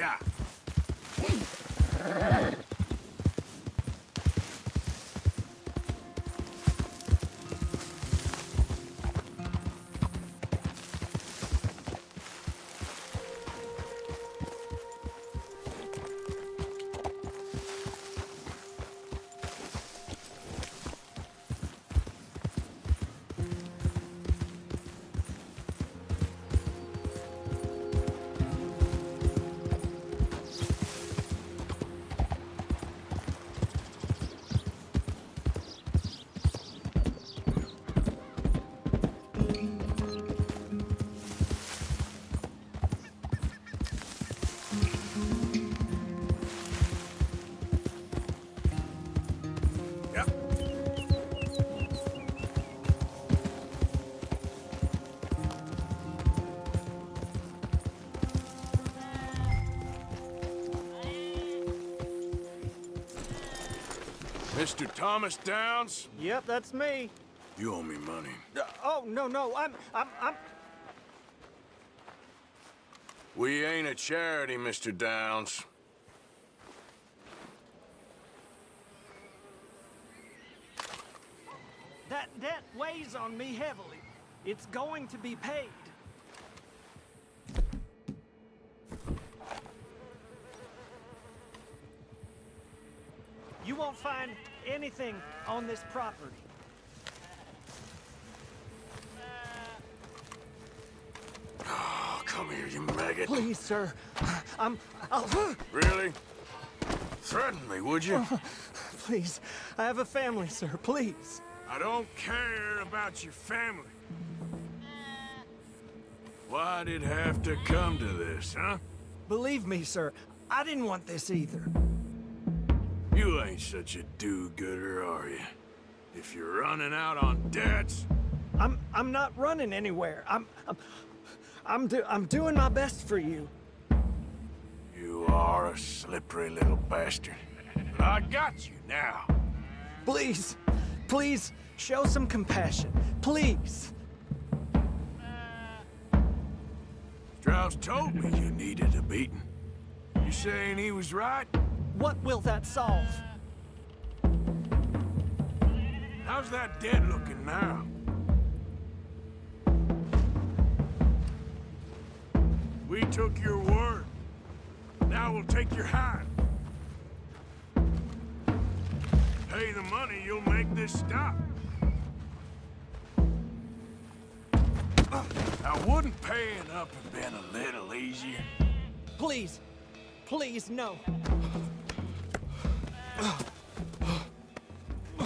Yeah. Mr. Thomas Downs? Yep, that's me. You owe me money. Oh, no, I'm... We ain't a charity, Mr. Downs. That debt weighs on me heavily. It's going to be paid. You won't find anything on this property. Oh, come here, you maggot. Please, sir. I'll... Really? Threaten me, would you? Please. I have a family, sir. Please. I don't care about your family. Why'd it have to come to this, huh? Believe me, sir. I didn't want this either. You ain't such a do-gooder, are you? If you're running out on debts... I'm not running anywhere. I'm doing my best for you. You are a slippery little bastard. But I got you now. Please, please, show some compassion. Please. Strauss told me you needed a beating. You saying he was right? What will that solve? How's that dead looking now? We took your word. Now we'll take your hide. Pay the money, you'll make this stop. Now, wouldn't paying up have been a little easier? Please, please, no.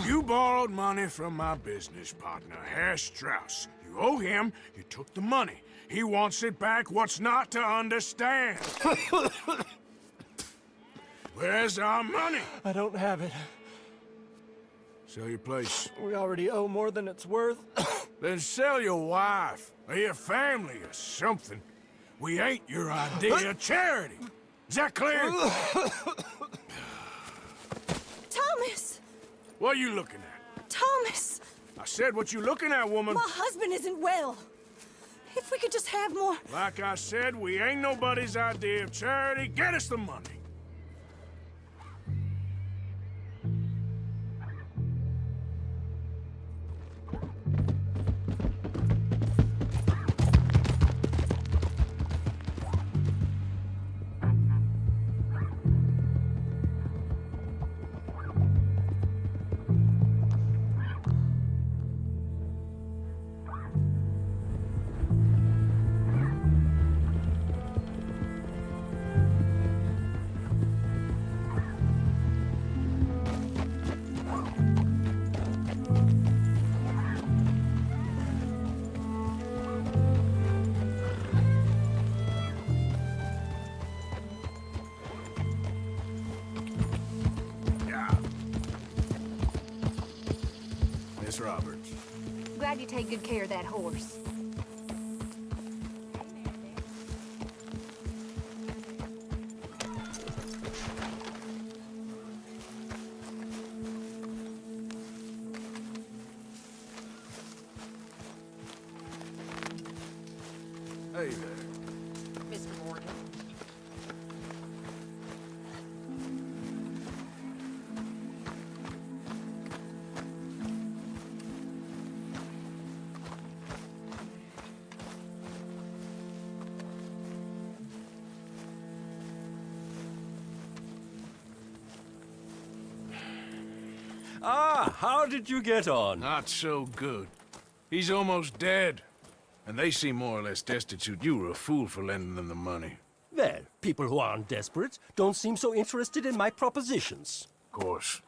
You borrowed money from my business partner, Herr Strauss. You owe him, you took the money. He wants it back, what's not to understand? Where's our money? I don't have it. Sell your place. We already owe more than it's worth. Then sell your wife, or your family, or something. We ain't your idea of charity. Is that clear? Thomas! What are you looking at? Thomas! I said what you looking at, woman. My husband isn't well. If we could just have more... Like I said, we ain't nobody's idea of charity. Get us the money. Miss Roberts. Glad you take good care of that horse. Hey there. Mr. Morgan. Ah, how did you get on? Not so good. He's almost dead. And they seem more or less destitute. You were a fool for lending them the money. Well, people who aren't desperate don't seem so interested in my propositions. Of course.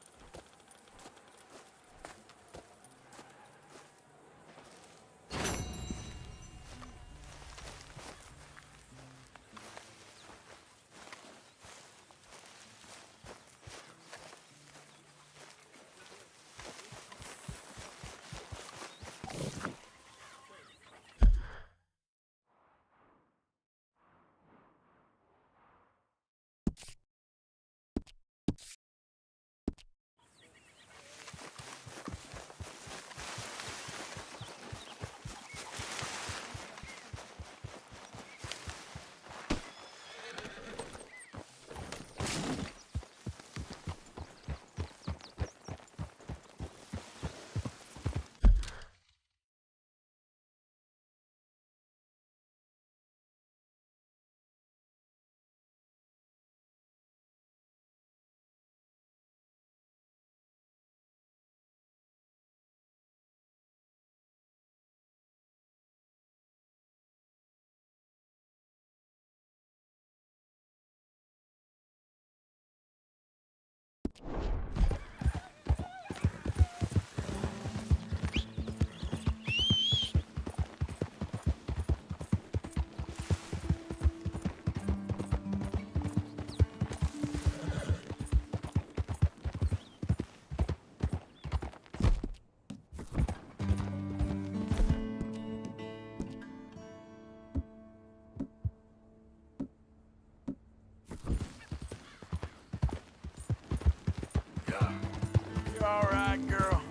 All right, girl.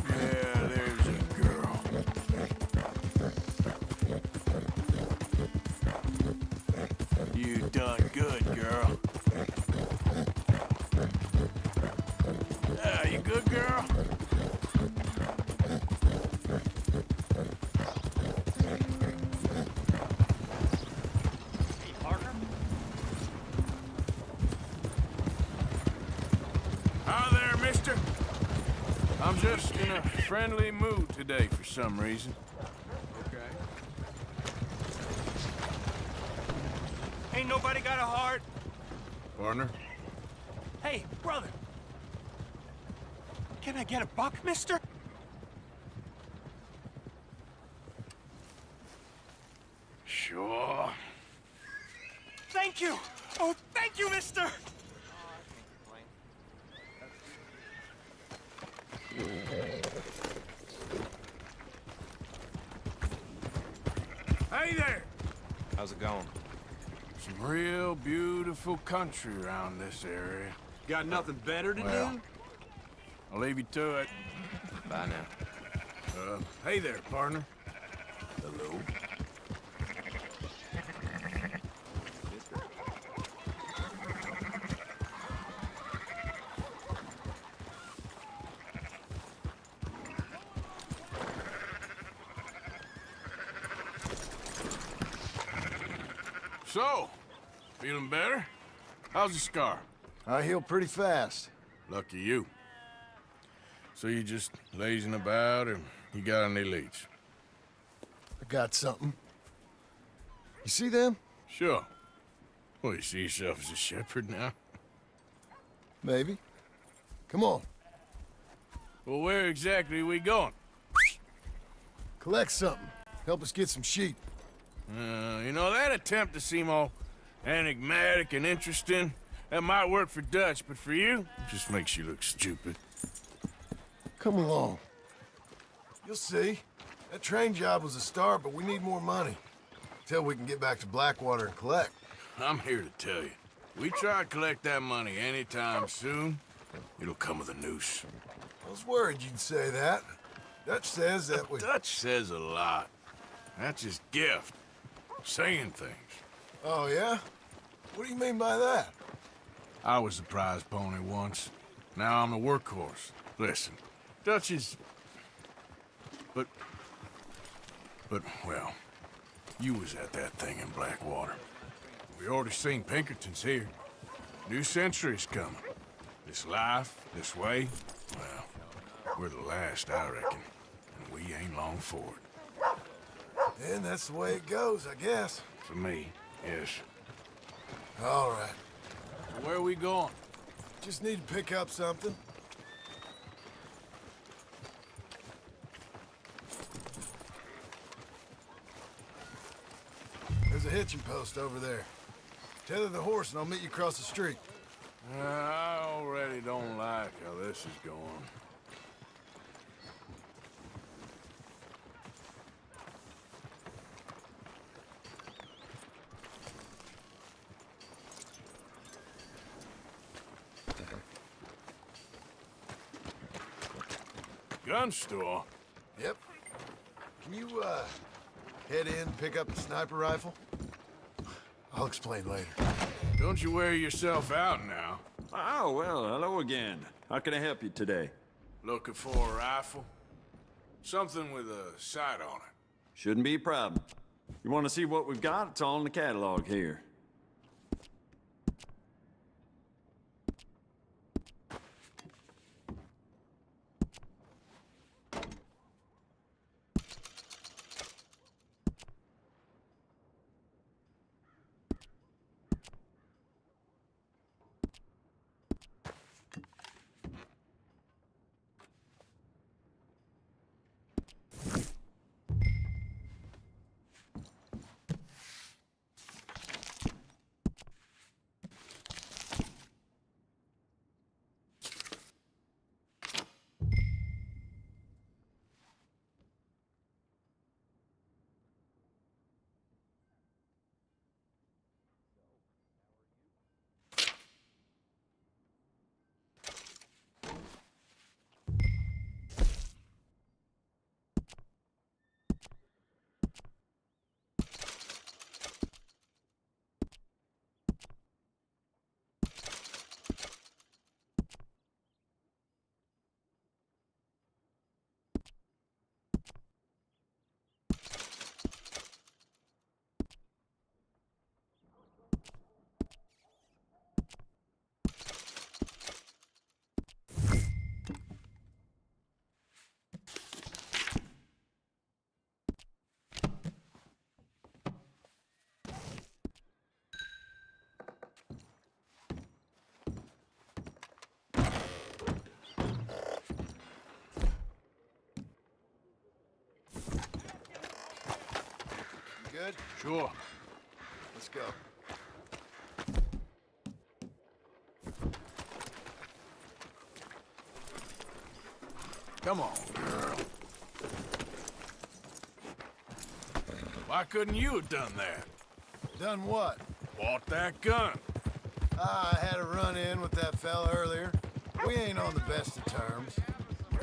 Yeah, there's a girl. You done good, girl. You good, girl? I'm just in a friendly mood today for some reason. Okay. Ain't nobody got a heart. Partner? Hey, brother. Can I get a buck, mister? Sure. Thank you. Oh, thank you, mister. Hey there! How's it going? Some real beautiful country around this area. Got nothing better to do? I'll leave you to it. Bye now. Hey there, partner. Hello. So, feeling better? How's the scar? I heal pretty fast. Lucky you. So you just lazing about, or you got any leads? I got something. You see them? Sure. Well, you see yourself as a shepherd now? Maybe. Come on. Well, where exactly are we going? Collect something. Help us get some sheep. You know, that attempt to seem all enigmatic and interesting, that might work for Dutch, but for you, it just makes you look stupid. Come along. You'll see. That train job was a start, but we need more money. Till we can get back to Blackwater and collect. I'm here to tell you, we try to collect that money anytime soon, it'll come with a noose. I was worried you'd say that. Dutch says that we... Dutch says a lot. That's his gift. Saying things. Oh, yeah? What do you mean by that? I was the prize pony once. Now I'm the workhorse. Listen, Dutch is... But, well, you was at that thing in Blackwater. We already seen Pinkertons here. New century's coming. The This life, this way, well, we're the last, I reckon. And we ain't long for it. And that's the way it goes, I guess. For me, yes. All right. So where are we going? Just need to pick up something. There's a hitching post over there. Tether the horse and I'll meet you across the street. I already don't like how this is going. Gun store? Yep. Can you, head in, pick up the sniper rifle? I'll explain later. Don't you wear yourself out now. Oh, well, hello again. How can I help you today? Looking for a rifle? Something with a sight on it. Shouldn't be a problem. You want to see what we've got? It's all in the catalog here. Good? Sure. Let's go. Come on, girl. Why couldn't you have done that? Done what? Bought that gun. I had a run-in with that fella earlier. We ain't on the best of terms.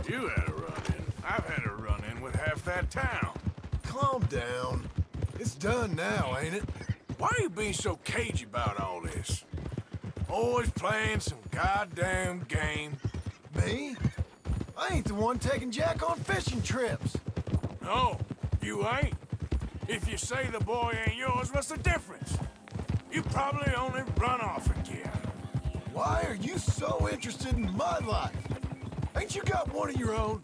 You had a run-in. I've had a run-in with half that town. Calm down. It's done now, ain't it? Why are you being so cagey about all this? Always playing some goddamn game. Me? I ain't the one taking Jack on fishing trips. No, you ain't. If you say the boy ain't yours, what's the difference? You probably only run off again. Why are you so interested in my life? Ain't you got one of your own?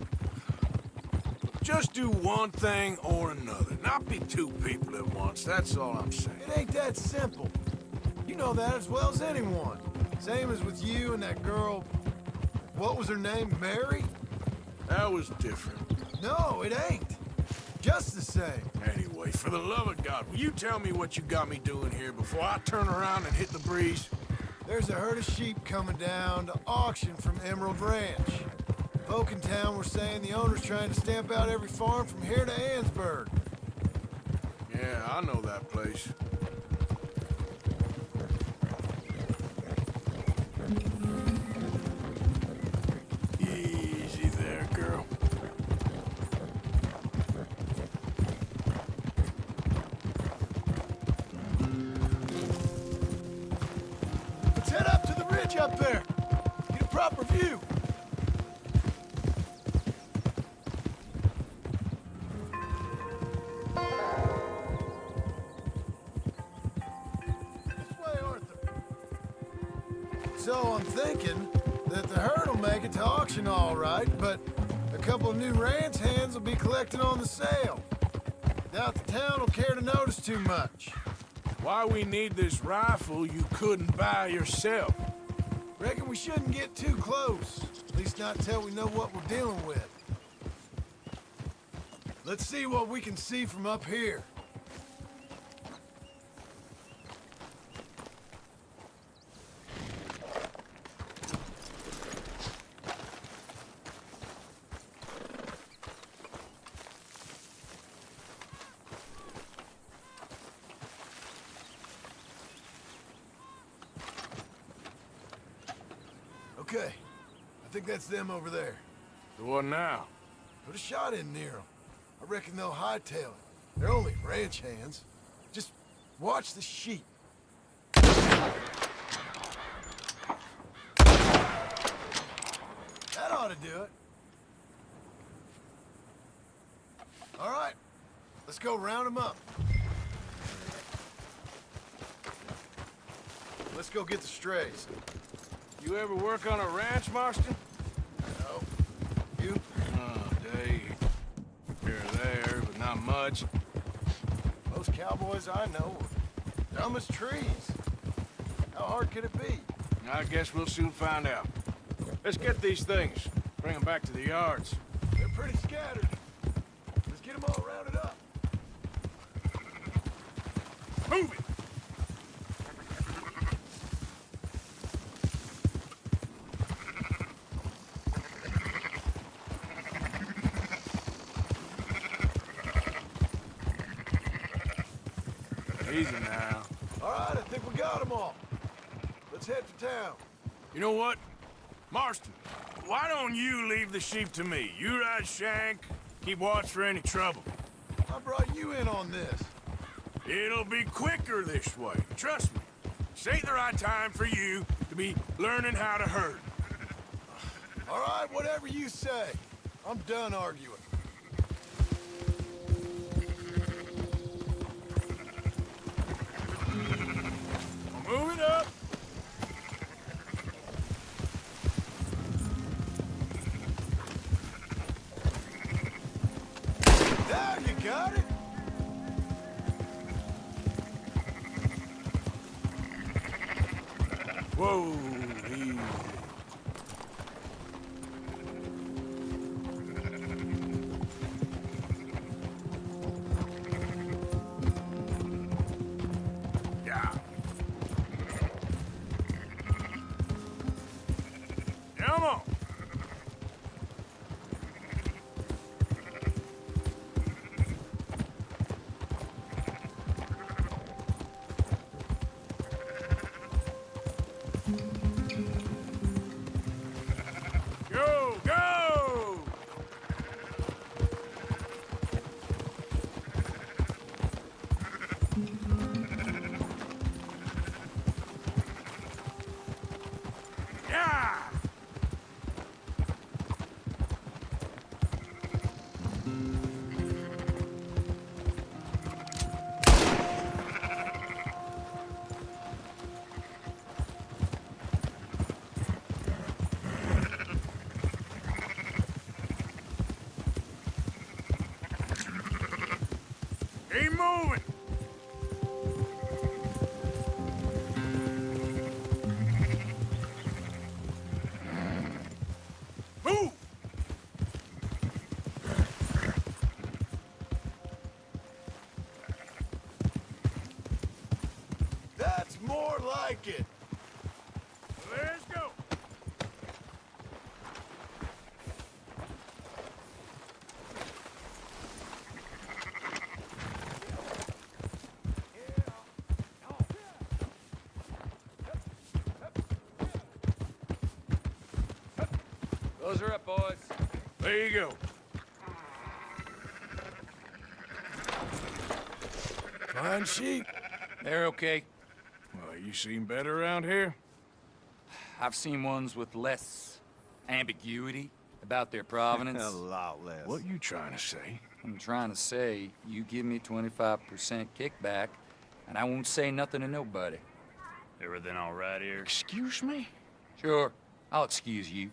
Just do one thing or another. Not be two people at once, that's all I'm saying. It ain't that simple. You know that as well as anyone. Same as with you and that girl... What was her name? Mary? That was different. No, it ain't. Just the same. Anyway, for the love of God, will you tell me what you got me doing here before I turn around and hit the breeze? There's a herd of sheep coming down to auction from Emerald Ranch. Folk in town were saying the owner's trying to stamp out every farm from here to Ansburg. Yeah, I know that place. Easy there, girl. Let's head up to the ridge up there. Get a proper view. This way, Arthur. So I'm thinking that it to auction all right, but a couple of new ranch hands will be collecting on the sale. Doubt the town will care to notice too much. Why we need this rifle you couldn't buy yourself? Reckon we shouldn't get too close. At least not till we know what we're dealing with. Let's see what we can see from up here. Okay, I think that's them over there. The one now? Put a shot in near them. I reckon they'll hightail it. They're only ranch hands. Just watch the sheep. That ought to do it. All right, let's go round them up. Let's go get the strays. You ever work on a ranch, Marston? No. You? Oh, Dave. Here or there, but not much. Most cowboys I know are dumb as trees. How hard could it be? I guess we'll soon find out. Let's get these things. Bring them back to the yards. They're pretty scattered. Let's get them all rounded up. Move it! Easy now. All right, I think we got them all. Let's head for town. You know what? Marston, why don't you leave the sheep to me? You ride Shank, keep watch for any trouble. I brought you in on this. It'll be quicker this way, trust me. This ain't the right time for you to be learning how to herd. All right, whatever you say. I'm done arguing. Move it up. Now you got it. Whoa, easy. Yeah. Come on. Go, go! Yeah! Keep moving! Move! That's more like it. Let's go! Those are up, boys. There you go. Fine sheep. They're okay. Well, you seen better around here? I've seen ones with less ambiguity about their provenance. A lot less. What you trying to say? I'm trying to say, you give me 25% kickback, and I won't say nothing to nobody. Everything all right here? Excuse me? Sure, I'll excuse you.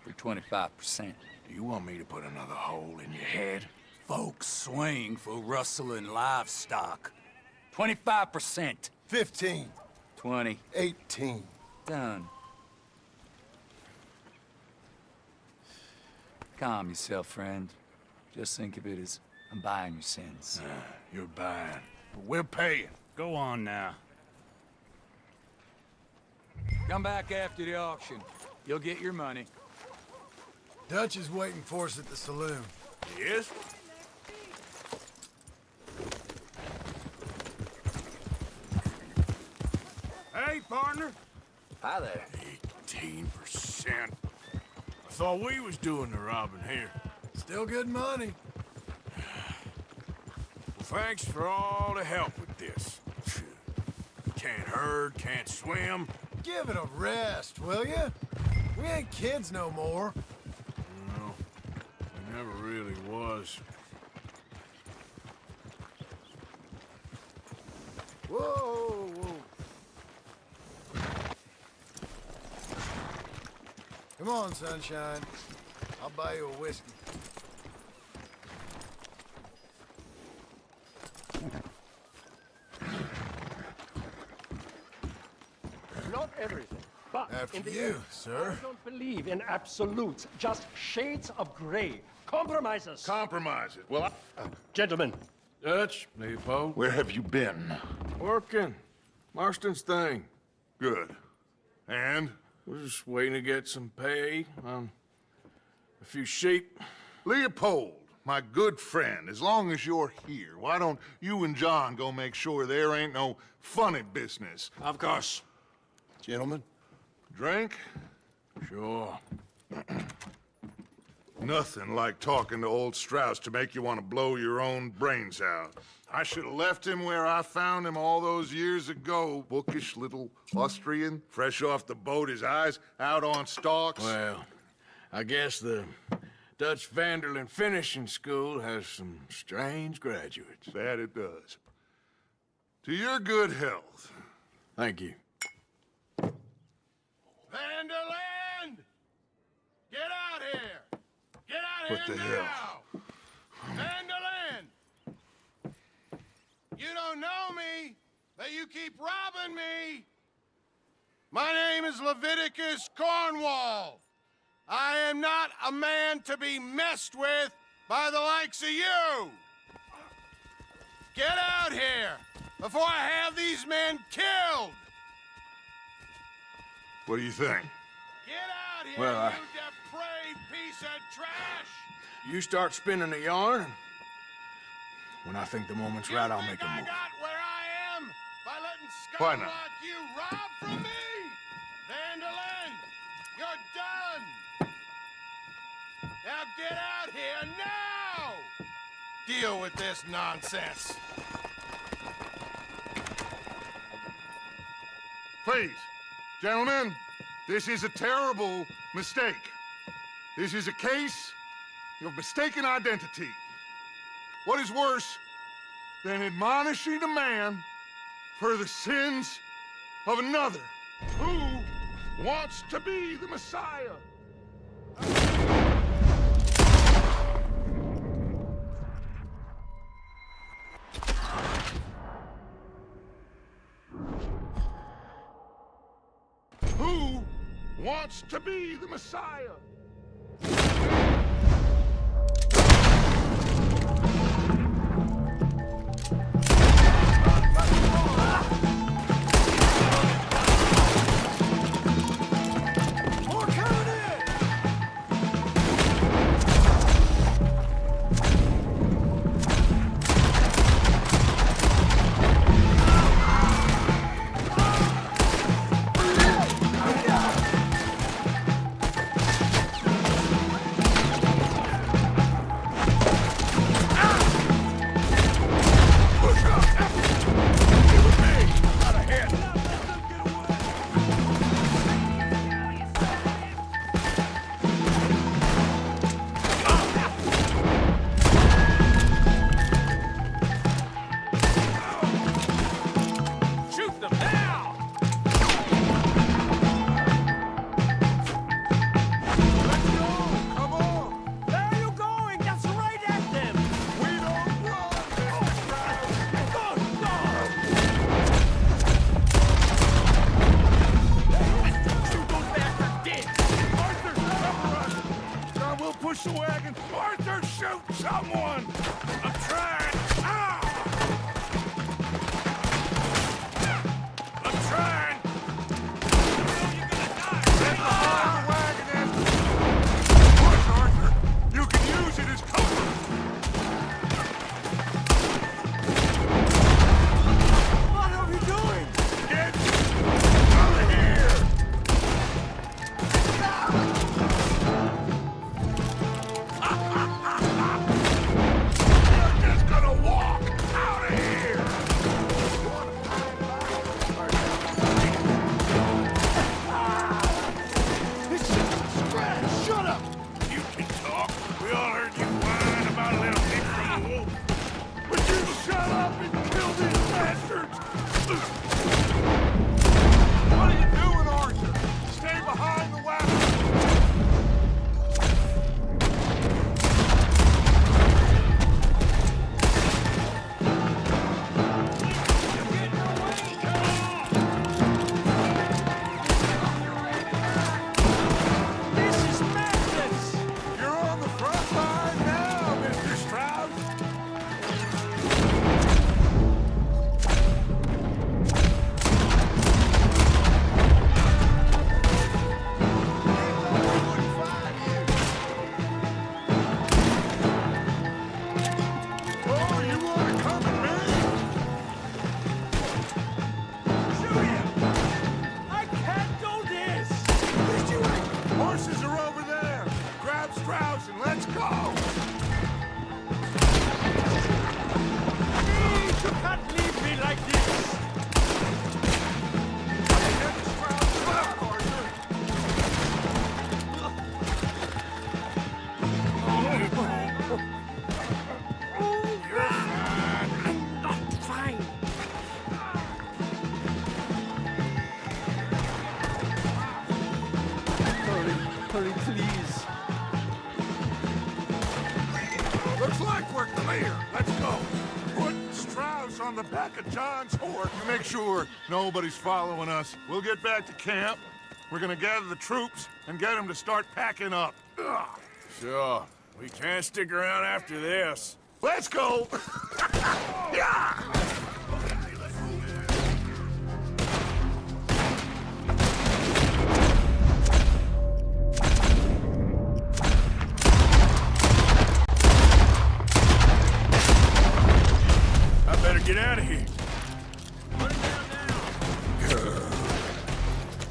for 25%. You want me to put another hole in your head? Folks swing for rustling livestock. 25%. 15. 20. 18. Done. Calm yourself, friend. Just think of it as I'm buying your sins. You're buying. But we're paying. Go on now. Come back after the auction. You'll get your money. Dutch is waiting for us at the saloon. Yes? Hey, partner. Hi there. 18%. I thought we was doing the robbing here. Still good money. Well, thanks for all the help with this. Can't herd, can't swim. Give it a rest, will you? We ain't kids no more. No, it never really was. Whoa, whoa. Come on, sunshine. I'll buy you a whiskey. Not everything, but After in the you, end, sir. I don't believe in absolutes, just shades of gray. Compromises. Compromises. Well, Gentlemen, Dutch, Leopold. where have you been? Working. Marston's thing. Good. And? We're just waiting to get some pay on a few sheep. Leopold, my good friend, as long as you're here, why don't you and John go make sure there ain't no funny business? Of course. Gentlemen. Drink? Sure. Nothing like talking to old Strauss to make you want to blow your own brains out. I should have left him where I found him all those years ago. Bookish little Austrian, fresh off the boat, his eyes out on stalks. Well, I guess the Dutch Vanderlyn Finishing School has some strange graduates. That it does. To your good health. Thank you. Vanderland! Get out here! Get out What here the now! hell? Vanderland! You don't know me, but you keep robbing me! My name is Leviticus Cornwall. I am not a man to be messed with by the likes of you! Get out here before I have these men killed! What do you think? Get out here, Well, you depraved piece of trash! You start spinning the yarn, and when I think the moment's right, I'll make a I move. got where I am by letting Why scum not? like you rob from me? Vanderlyn, you're done! Now get out here now! Deal with this nonsense. Please, gentlemen, this is a terrible mistake. This is a case of mistaken identity. What is worse than admonishing a man for the sins of another? Who wants to be the Messiah? Who wants to be the Messiah? push the wagon. Arthur, shoot someone! I'm trying. Ah! I'm trying. Get behind the wagon and push, Arthur. You can use it as cover. What are we doing? Get out of here! You're just gonna walk out of here! It's just a scratch. Shut up. You can talk. We all heard you whine about a little hit from the wolf. Would you shut up and kill these bastards? What are you doing, Arthur? Stay behind the wagon. This is madness. You're on the front line now, Mr. Strauss. Oh, you want to come at me? Shoot him. I can't do this. Horses are over there. Grab Strauss and let's go. Please, you can't leave me like this. Get Strauss left, Arthur. Fine. Hurry, please. Looks like we're clear. Let's go. Put Strauss on the back of John's horse to make sure nobody's following us. We'll get back to camp. We're gonna gather the troops and get them to start packing up. Ugh. Sure. We can't stick around after this. Let's go. Yeah. I better get out of here.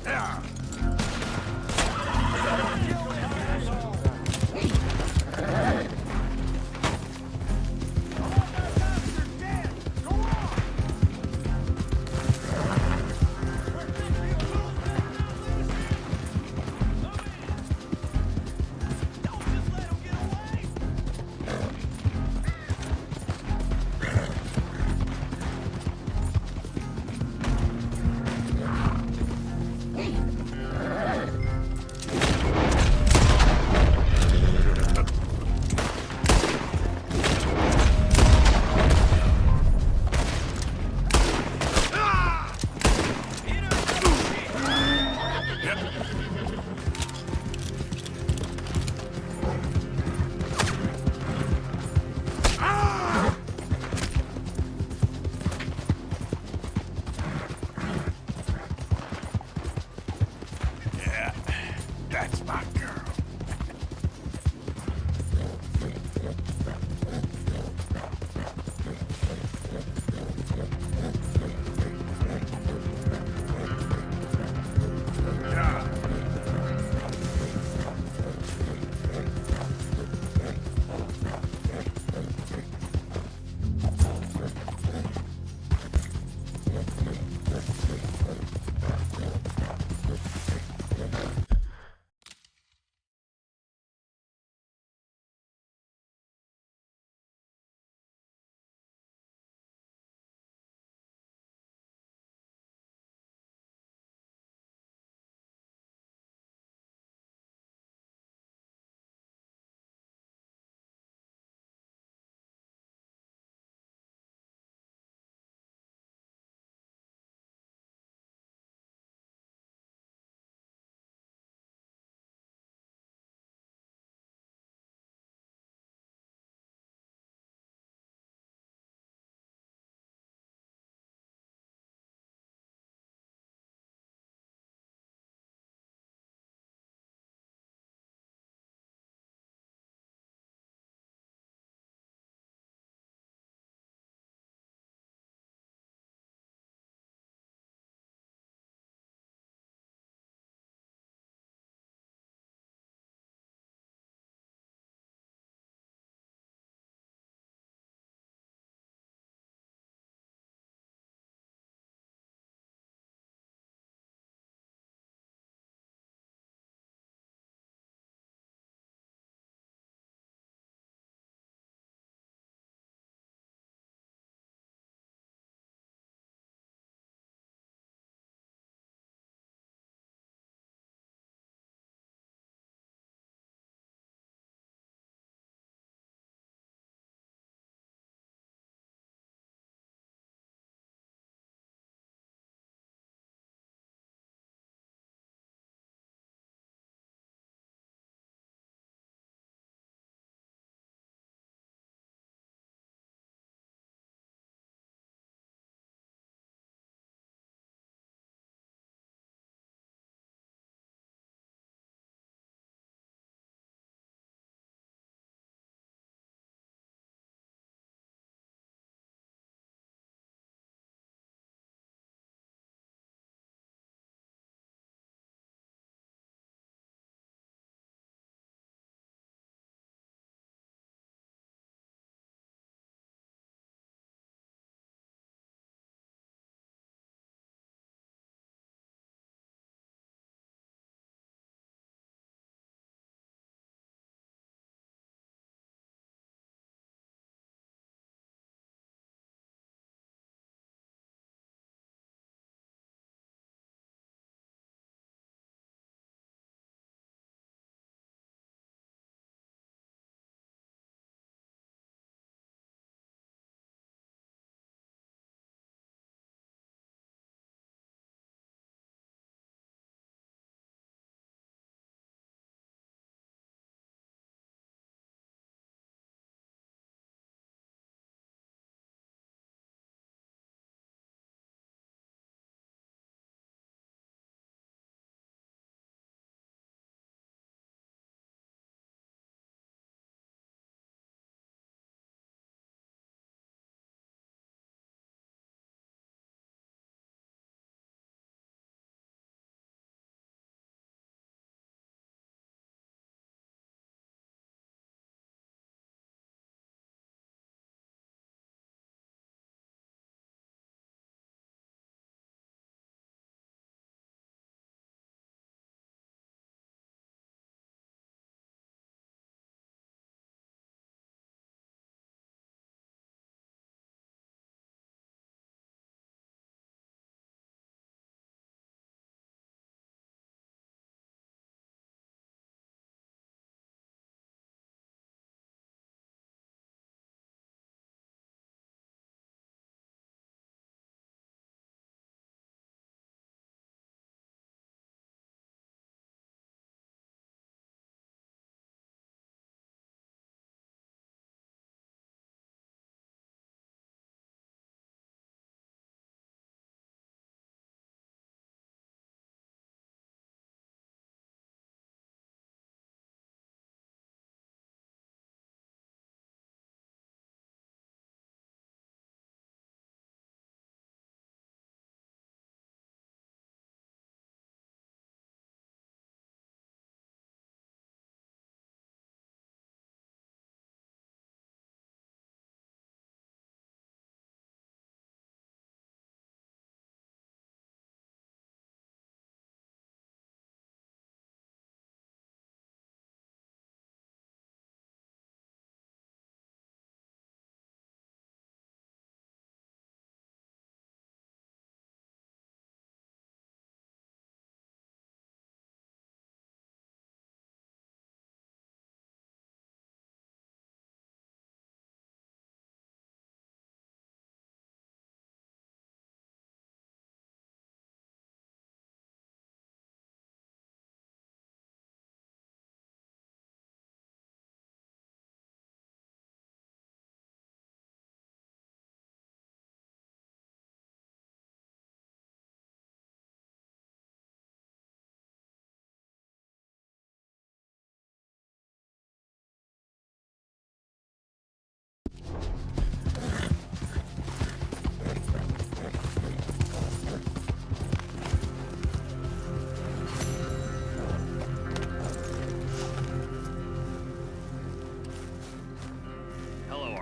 Yeah. Go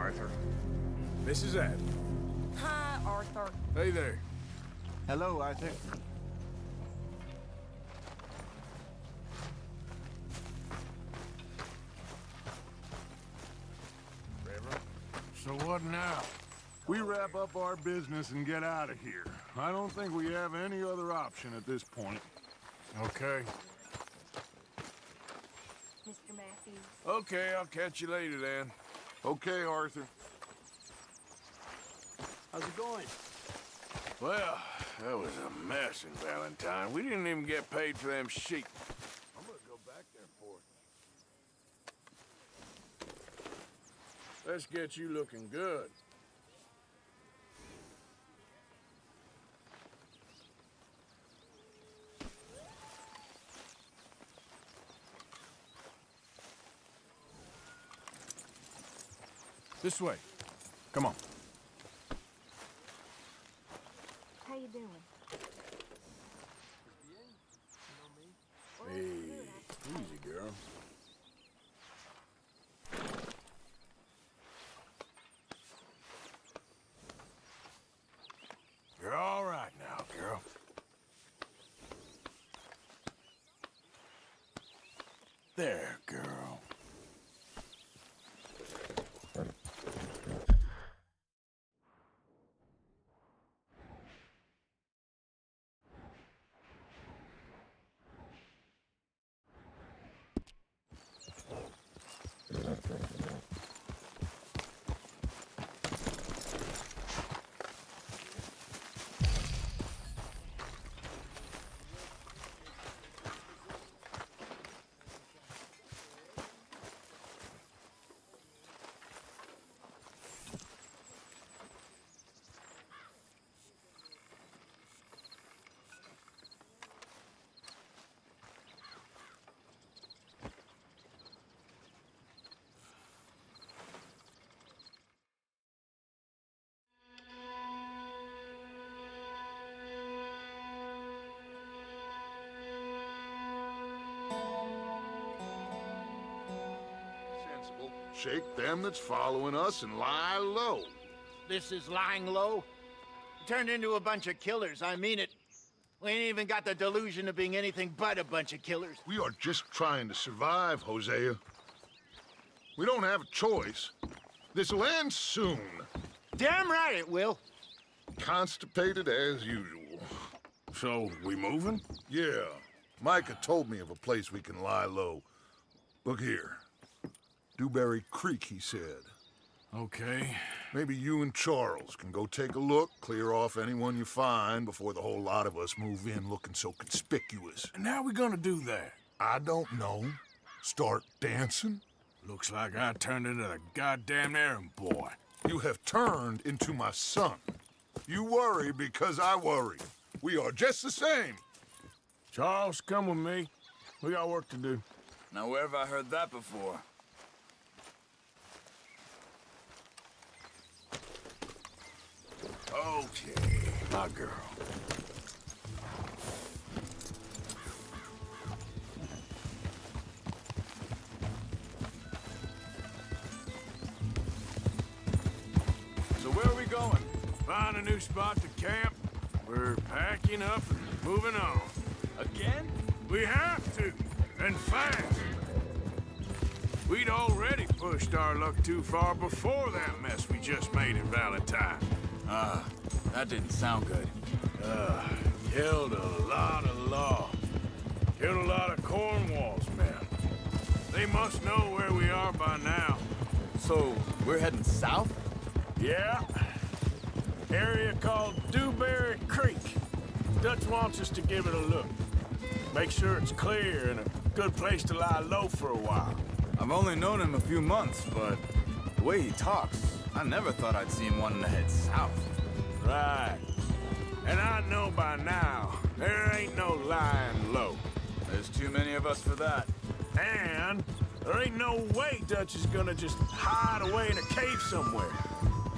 Arthur. This is Ed. Hi, Arthur. Hey there. Hello, Arthur. So what now? We wrap up our business and get out of here. I don't think we have any other option at this point. Okay. Mr. Matthews. Okay, I'll catch you later then. Okay, Arthur. How's it going? Well, that was a mess in Valentine. We didn't even get paid for them sheep. I'm gonna go back there for it. Let's get you looking good. This way. Come on. How you doing? Hey, easy, girl. You're all right now, girl. There, girl. Sensible. Shake them that's following us and lie low. This is lying low? Turned into a bunch of killers, I mean it. We ain't even got the delusion of being anything but a bunch of killers. We are just trying to survive, Hosea. We don't have a choice. This'll end soon. Damn right it will. Constipated as usual. So, we moving? Yeah. Micah told me of a place we can lie low. Look here. Dewberry Creek, he said. Okay. Maybe you and Charles can go take a look, clear off anyone you find before the whole lot of us move in looking so conspicuous. And how we gonna do that? I don't know. Start dancing? Looks like I turned into the goddamn errand boy. You have turned into my son. You worry because I worry. We are just the same. Charles, come with me. We got work to do. Now, where have I heard that before? Okay, my girl. So where are we going? Find a new spot to camp. We're packing up and moving on. Again? We have to, and fast. We'd already pushed our luck too far before that mess we just made in Valentine. That didn't sound good. Killed a lot of law. Killed a lot of Cornwall's men. They must know where we are by now. So, we're heading south? Yeah. Area called Dewberry Creek. Dutch wants us to give it a look. Make sure it's clear and a good place to lie low for a while. I've only known him a few months, but the way he talks, I never thought I'd see him wanting to head south. Right. And I know by now, there ain't no lying low. There's too many of us for that. And there ain't no way Dutch is gonna just hide away in a cave somewhere.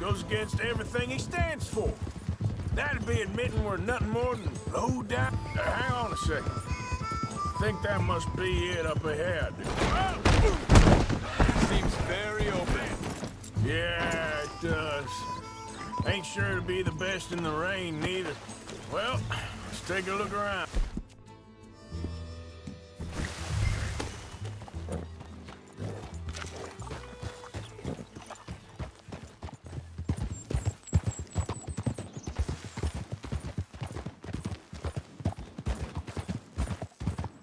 Goes against everything he stands for. That'd be admitting we're nothing more than low down. Hang on a second. I think that must be it up ahead. Seems very open. Yeah. Ain't sure to be the best in the rain, neither. Well, let's take a look around.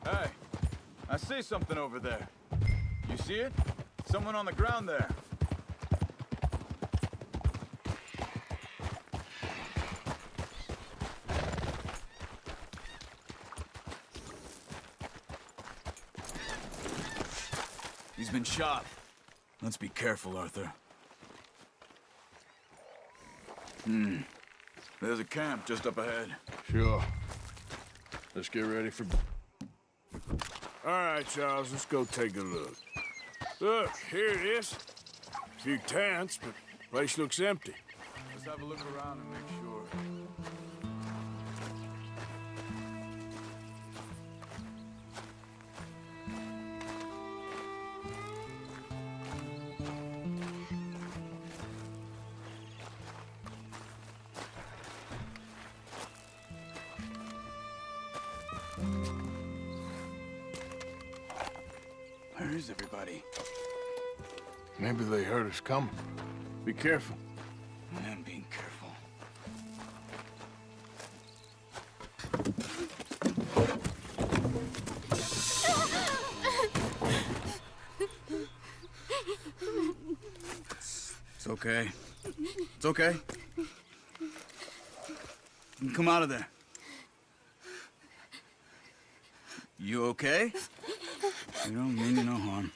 Hey, I see something over there. You see it? Someone on the ground there. He's been shot. Let's be careful, Arthur. There's a camp just up ahead. Sure. Let's get ready for... All right, Charles, let's go take a look. Look, here it is. A few tents, but the place looks empty. Let's have a look around and make sure. Where is everybody? Maybe they heard us coming. Be careful. I'm being careful. It's okay. It's okay. You can come out of there. You okay? You don't mean you no harm.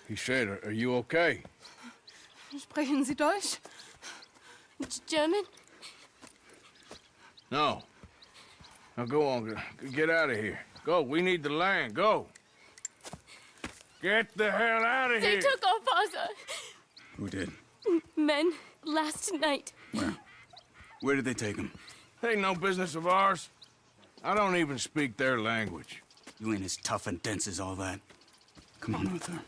He said, are you okay? Sprechen Sie Deutsch? German? No. Now go on, get out of here. Go, we need the land, go. Get the hell out of They here. took our father. Who did? Men, last night. Where? Where did they take him? Ain't no business of ours. I don't even speak their language. You ain't as tough and dense as all that. Come on, Arthur.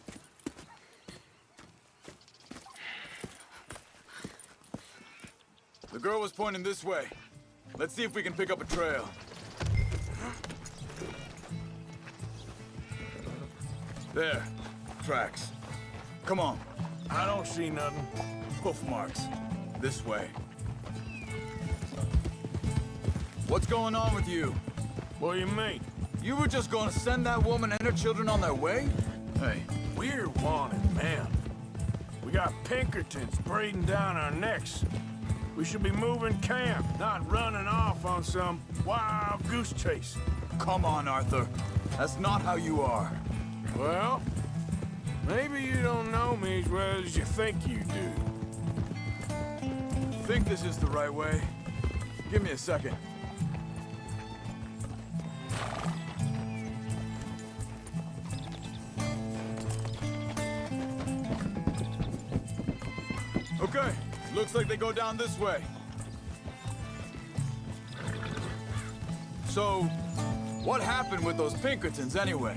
The girl was pointing this way. Let's see if we can pick up a trail. There. Tracks. Come on. I don't see nothing. Hoof marks. This way. What's going on with you? What do you mean? You were just gonna send that woman and her children on their way? Hey. We're wanted, man. We got Pinkertons breathing down our necks. We should be moving camp, not running off on some wild goose chase. Come on, Arthur. That's not how you are. Well, maybe you don't know me as well as you think you do. Think this is the right way? Give me a second. Okay, looks like they go down this way. So, what happened with those Pinkertons anyway?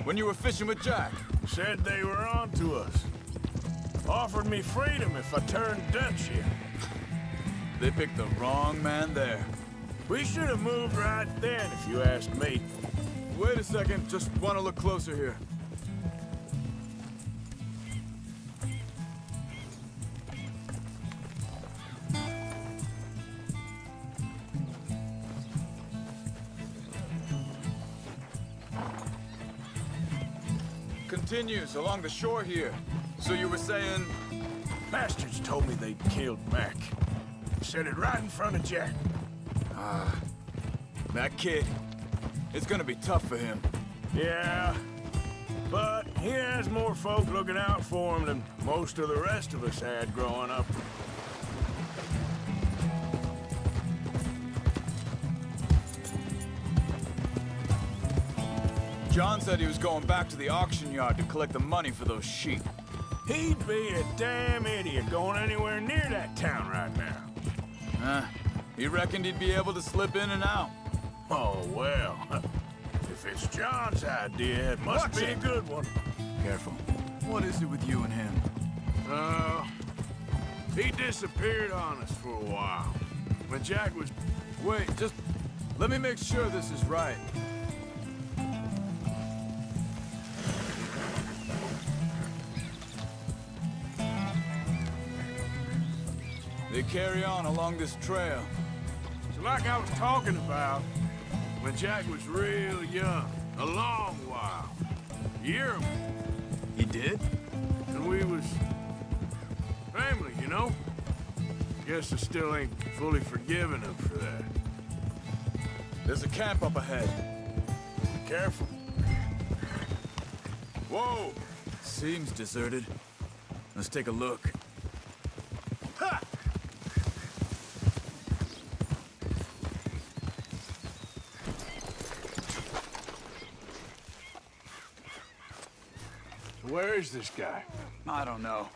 When you were fishing with Jack? Said they were on to us. Offered me freedom if I turned Dutch here. They picked the wrong man there. We should have moved right then, if you ask me. Wait a second, just want to look closer here. Continues along the shore here. So you were saying... Bastards told me they'd killed Mac. Said it right in front of Jack. That kid. It's gonna be tough for him. Yeah, but he has more folk looking out for him than most of the rest of us had growing up. John said he was going back to the auction yard to collect the money for those sheep. He'd be a damn idiot going anywhere near that town right now. He reckoned he'd be able to slip in and out. Oh, well. If it's John's idea, it must be a good one. Careful. What is it with you and him? He disappeared on us for a while. When Jack was... Wait, just let me make sure this is right. They carry on along this trail. So like I was talking about, when Jack was real young, a long while. Year ago. He did? And we was... family, you know? Guess I still ain't fully forgiven him for that. There's a camp up ahead. Careful. Whoa! Seems deserted. Let's take a look. Ha! Where is this guy? I don't know.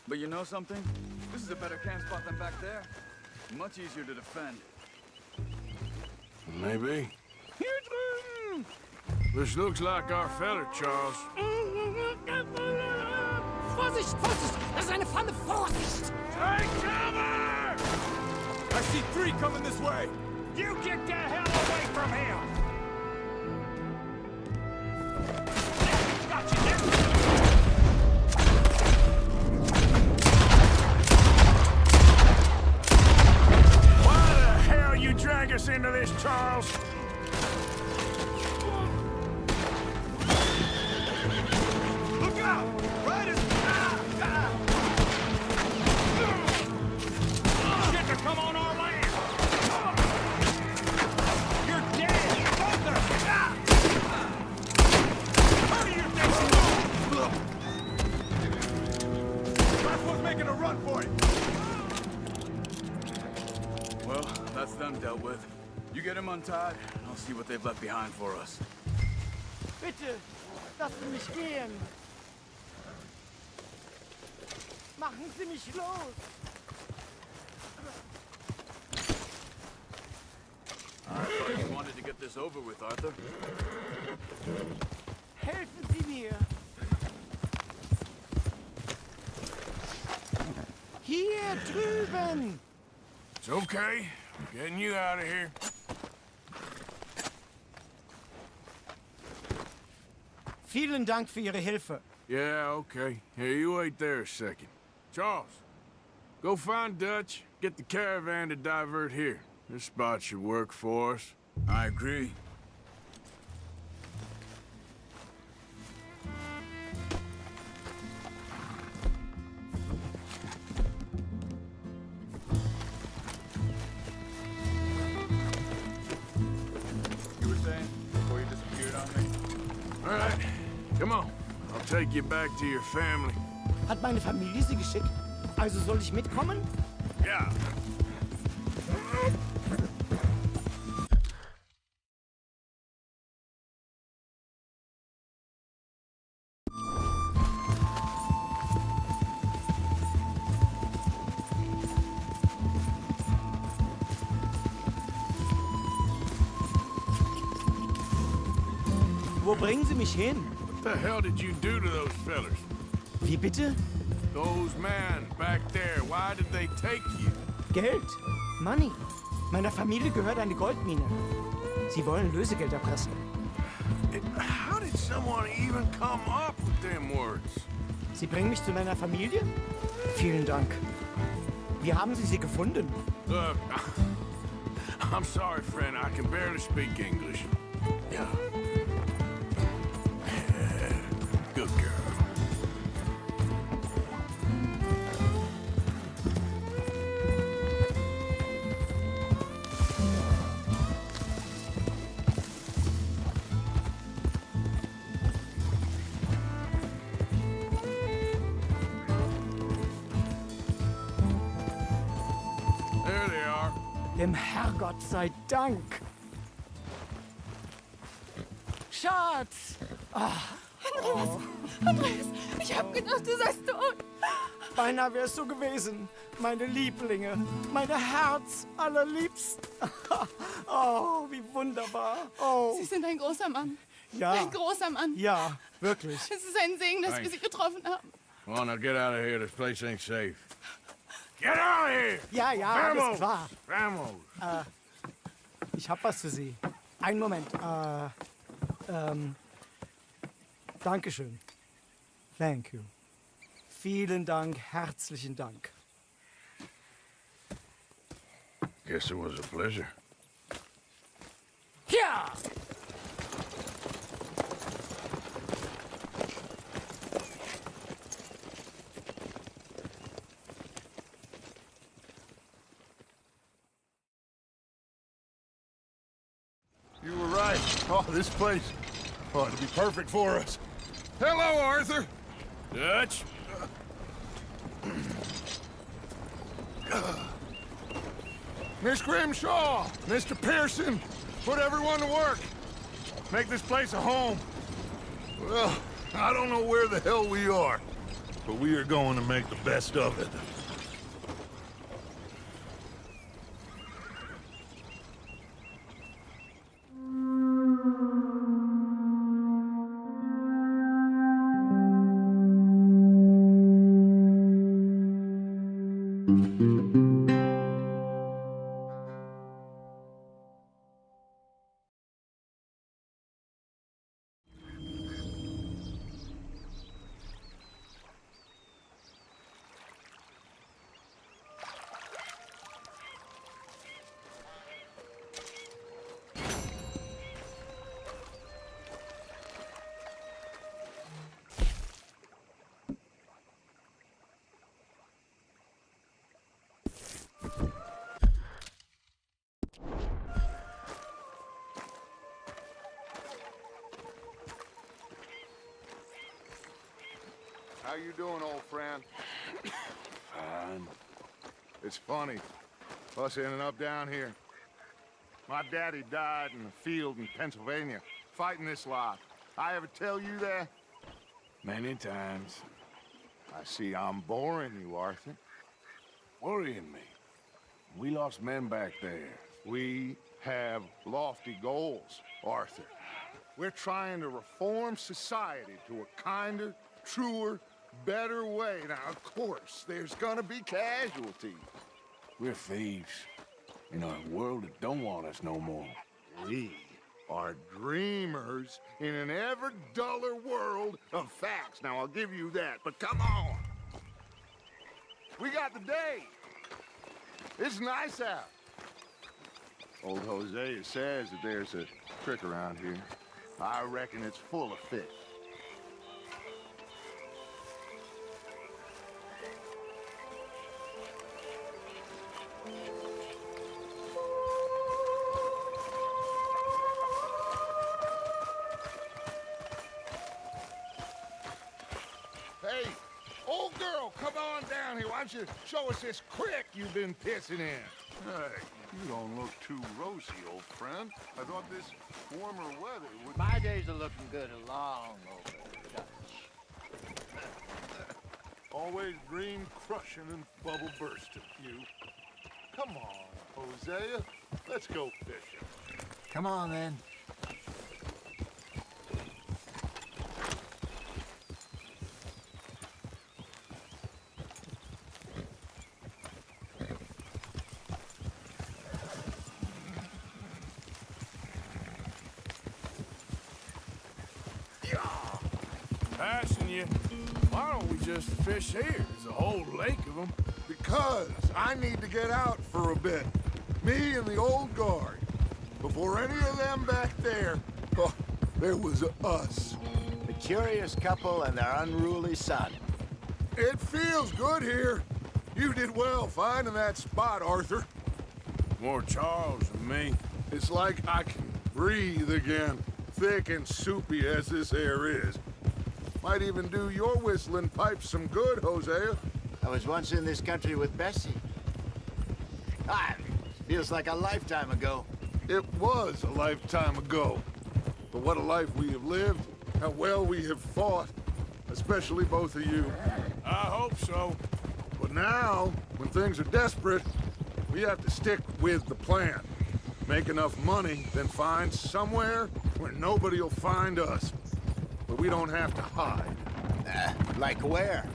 But you know something? This is a better camp spot than back there. Much easier to defend. Maybe. This looks like our fella, Charles. Vorsicht, Vorsicht! Das ist eine Pfanne! Vorsicht! Take cover! I see 3 coming this way! You get the hell away from him! Got you there! Why the hell you drag us into this, Charles? Look out! Riders! Get to come on our land! You're dead! Both of them! How do you think? Well, that's them dealt with. You get them untied, and I'll see what they've left behind for us. Bitte, lassen Sie mich gehen. Machen Sie mich los. I thought you wanted to get this over with, Arthur. Helfen Sie mir. Hier drüben. It's okay. I'm getting you out of here. Vielen Dank für Ihre Hilfe. Yeah, okay. Here, you wait there a second. Charles, go find Dutch. Get the caravan to divert here. This spot should work for us. I agree. You were saying before you disappeared on me? All right, come on. I'll take you back to your family. Hat meine Familie Sie geschickt? Also soll ich mitkommen? Yeah. Wo bringen Sie mich hin? What the hell did you do to those fellers? Wie bitte? Those men back there, why did they take you? Geld. Money. Meiner Familie gehört eine Goldmine. Sie wollen Lösegeld erpressen. How did someone even come up with them words? Sie bringen mich zu meiner Familie? Vielen Dank. Wie haben Sie sie gefunden? Look, I'm sorry, friend. I can barely speak English. Yeah. Good girl. There they are. Dem Herrgott sei Dank. Schatz! Andreas, ich hab gedacht, du seist tot. Beinahe wär's so gewesen. Meine Lieblinge, meine Herz allerliebsten. Oh, wie wunderbar. Oh. Sie sind ein großer Mann. Ja. Ein großer Mann. Ja, wirklich. Es ist ein Segen, dass wir Sie getroffen haben. Come on, now get out of here. This place ain't safe. Get out of here! Ja, ja, alles klar. Vamos! Ich hab was für Sie. Einen Moment. Dankeschön. Thank you. Vielen Dank, herzlichen Dank. Guess it was a pleasure. Ja! You were right. Oh, this place. Oh, it'll be perfect for us. Hello, Arthur. Dutch? Miss Grimshaw, Mr. Pearson, put everyone to work. Make this place a home. Well, I don't know where the hell we are, but we are going to make the best of it. How you doing, old friend? Fine. It's funny. Us ending up down here. My daddy died in the field in Pennsylvania, fighting this lot. I ever tell you that? Many times. I see I'm boring you, Arthur. Worrying me. We lost men back there. We have lofty goals, Arthur. We're trying to reform society to a kinder, truer, better way. Now, of course, there's gonna be casualties. We're thieves in a world that don't want us no more. We are dreamers in an ever duller world of facts. Now, I'll give you that, but come on. We got the day. It's nice out. Old Hosea says that there's a creek around here. I reckon it's full of fish. Hey, old girl, come on down here. Why don't you show us this creek you've been pissing in? Hey, you don't look too rosy, old friend. I thought this warmer weather would... My days are looking good along over Dutch. Always dream crushing and bubble bursting, you. Come on, Hosea. Let's go fishing. Come on, then. Passing you. Why don't we just fish here? There's a whole lake of them. Because I need to get out for a bit. Me and the old guard. Before any of them back there, oh, there was us. The curious couple and their unruly son. It feels good here. You did well finding that spot, Arthur. More Charles than me. It's like I can breathe again, thick and soupy as this air is. Might even do your whistling pipes some good, Hosea. I was once in this country with Bessie. Feels like a lifetime ago. It was a lifetime ago. But what a life we have lived, how well we have fought, especially both of you. I hope so. But now, when things are desperate, we have to stick with the plan. Make enough money, then find somewhere where nobody will find us. But we don't have to hide. Like where?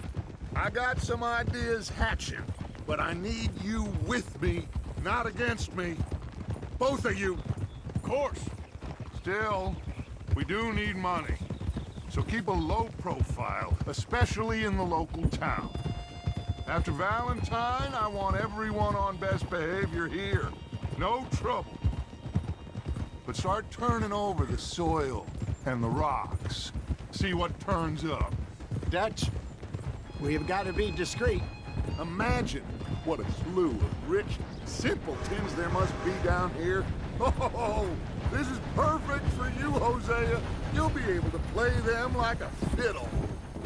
I got some ideas hatching, but I need you with me, not against me. Both of you. Of course. Still, we do need money. So keep a low profile, especially in the local town. After Valentine, I want everyone on best behavior here. No trouble. But start turning over the soil and the rocks. See what turns up. Dutch, we've got to be discreet. Imagine what a slew of rich simpletons there must be down here. Oh, this is perfect for you, Hosea. You'll be able to play them like a fiddle.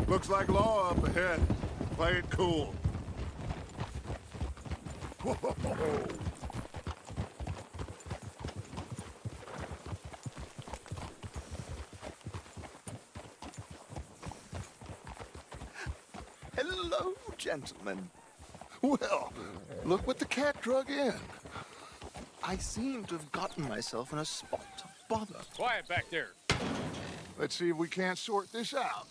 Looks like law up ahead. Play it cool. Whoa. Hello, gentlemen. Well, look what the cat drug in. I seem to have gotten myself in a spot of bother. Quiet back there. Let's see if we can't sort this out.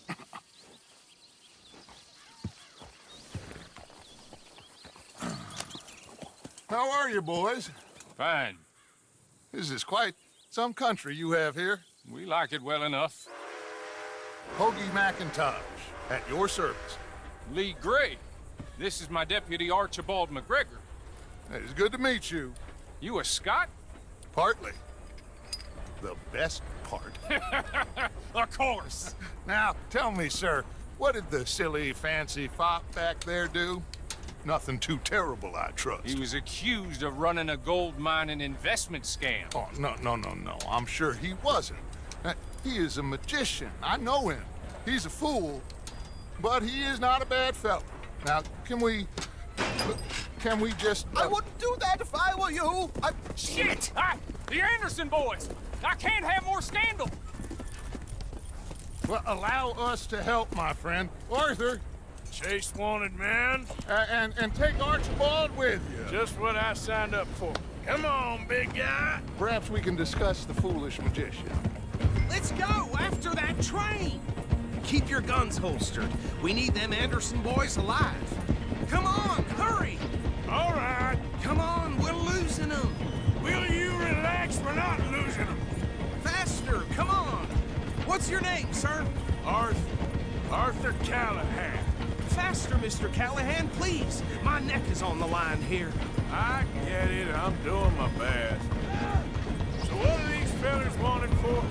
How are you, boys? Fine. This is quite some country you have here. We like it well enough. Hoagie McIntosh, at your service. Lee Gray. This is my deputy, Archibald McGregor. It's good to meet you. You a Scot? Partly. The best part. Of course. Now, tell me, sir, what did the silly, fancy fop back there do? Nothing too terrible, I trust. He was accused of running a gold mining investment scam. Oh, no. I'm sure he wasn't. He is a magician. I know him. He's a fool, but he is not a bad fellow. Now, can we can we just... I wouldn't do that if I were you! Shit! The Anderson boys! I can't have more scandal! Well, allow us to help, my friend. Arthur! Chase wanted man. And take Archibald with you. Just what I signed up for. Come on, big guy. Perhaps we can discuss the foolish magician. Let's go after that train! Keep your guns holstered. We need them Anderson boys alive. Come on, hurry! All right. Come on, we're losing them. Will you relax? We're not losing them. Faster, come on. What's your name, sir? Arthur Callahan. Faster, Mr. Callahan, please. My neck is on the line here. I get it. I'm doing my best. So what are these fellas wanted for?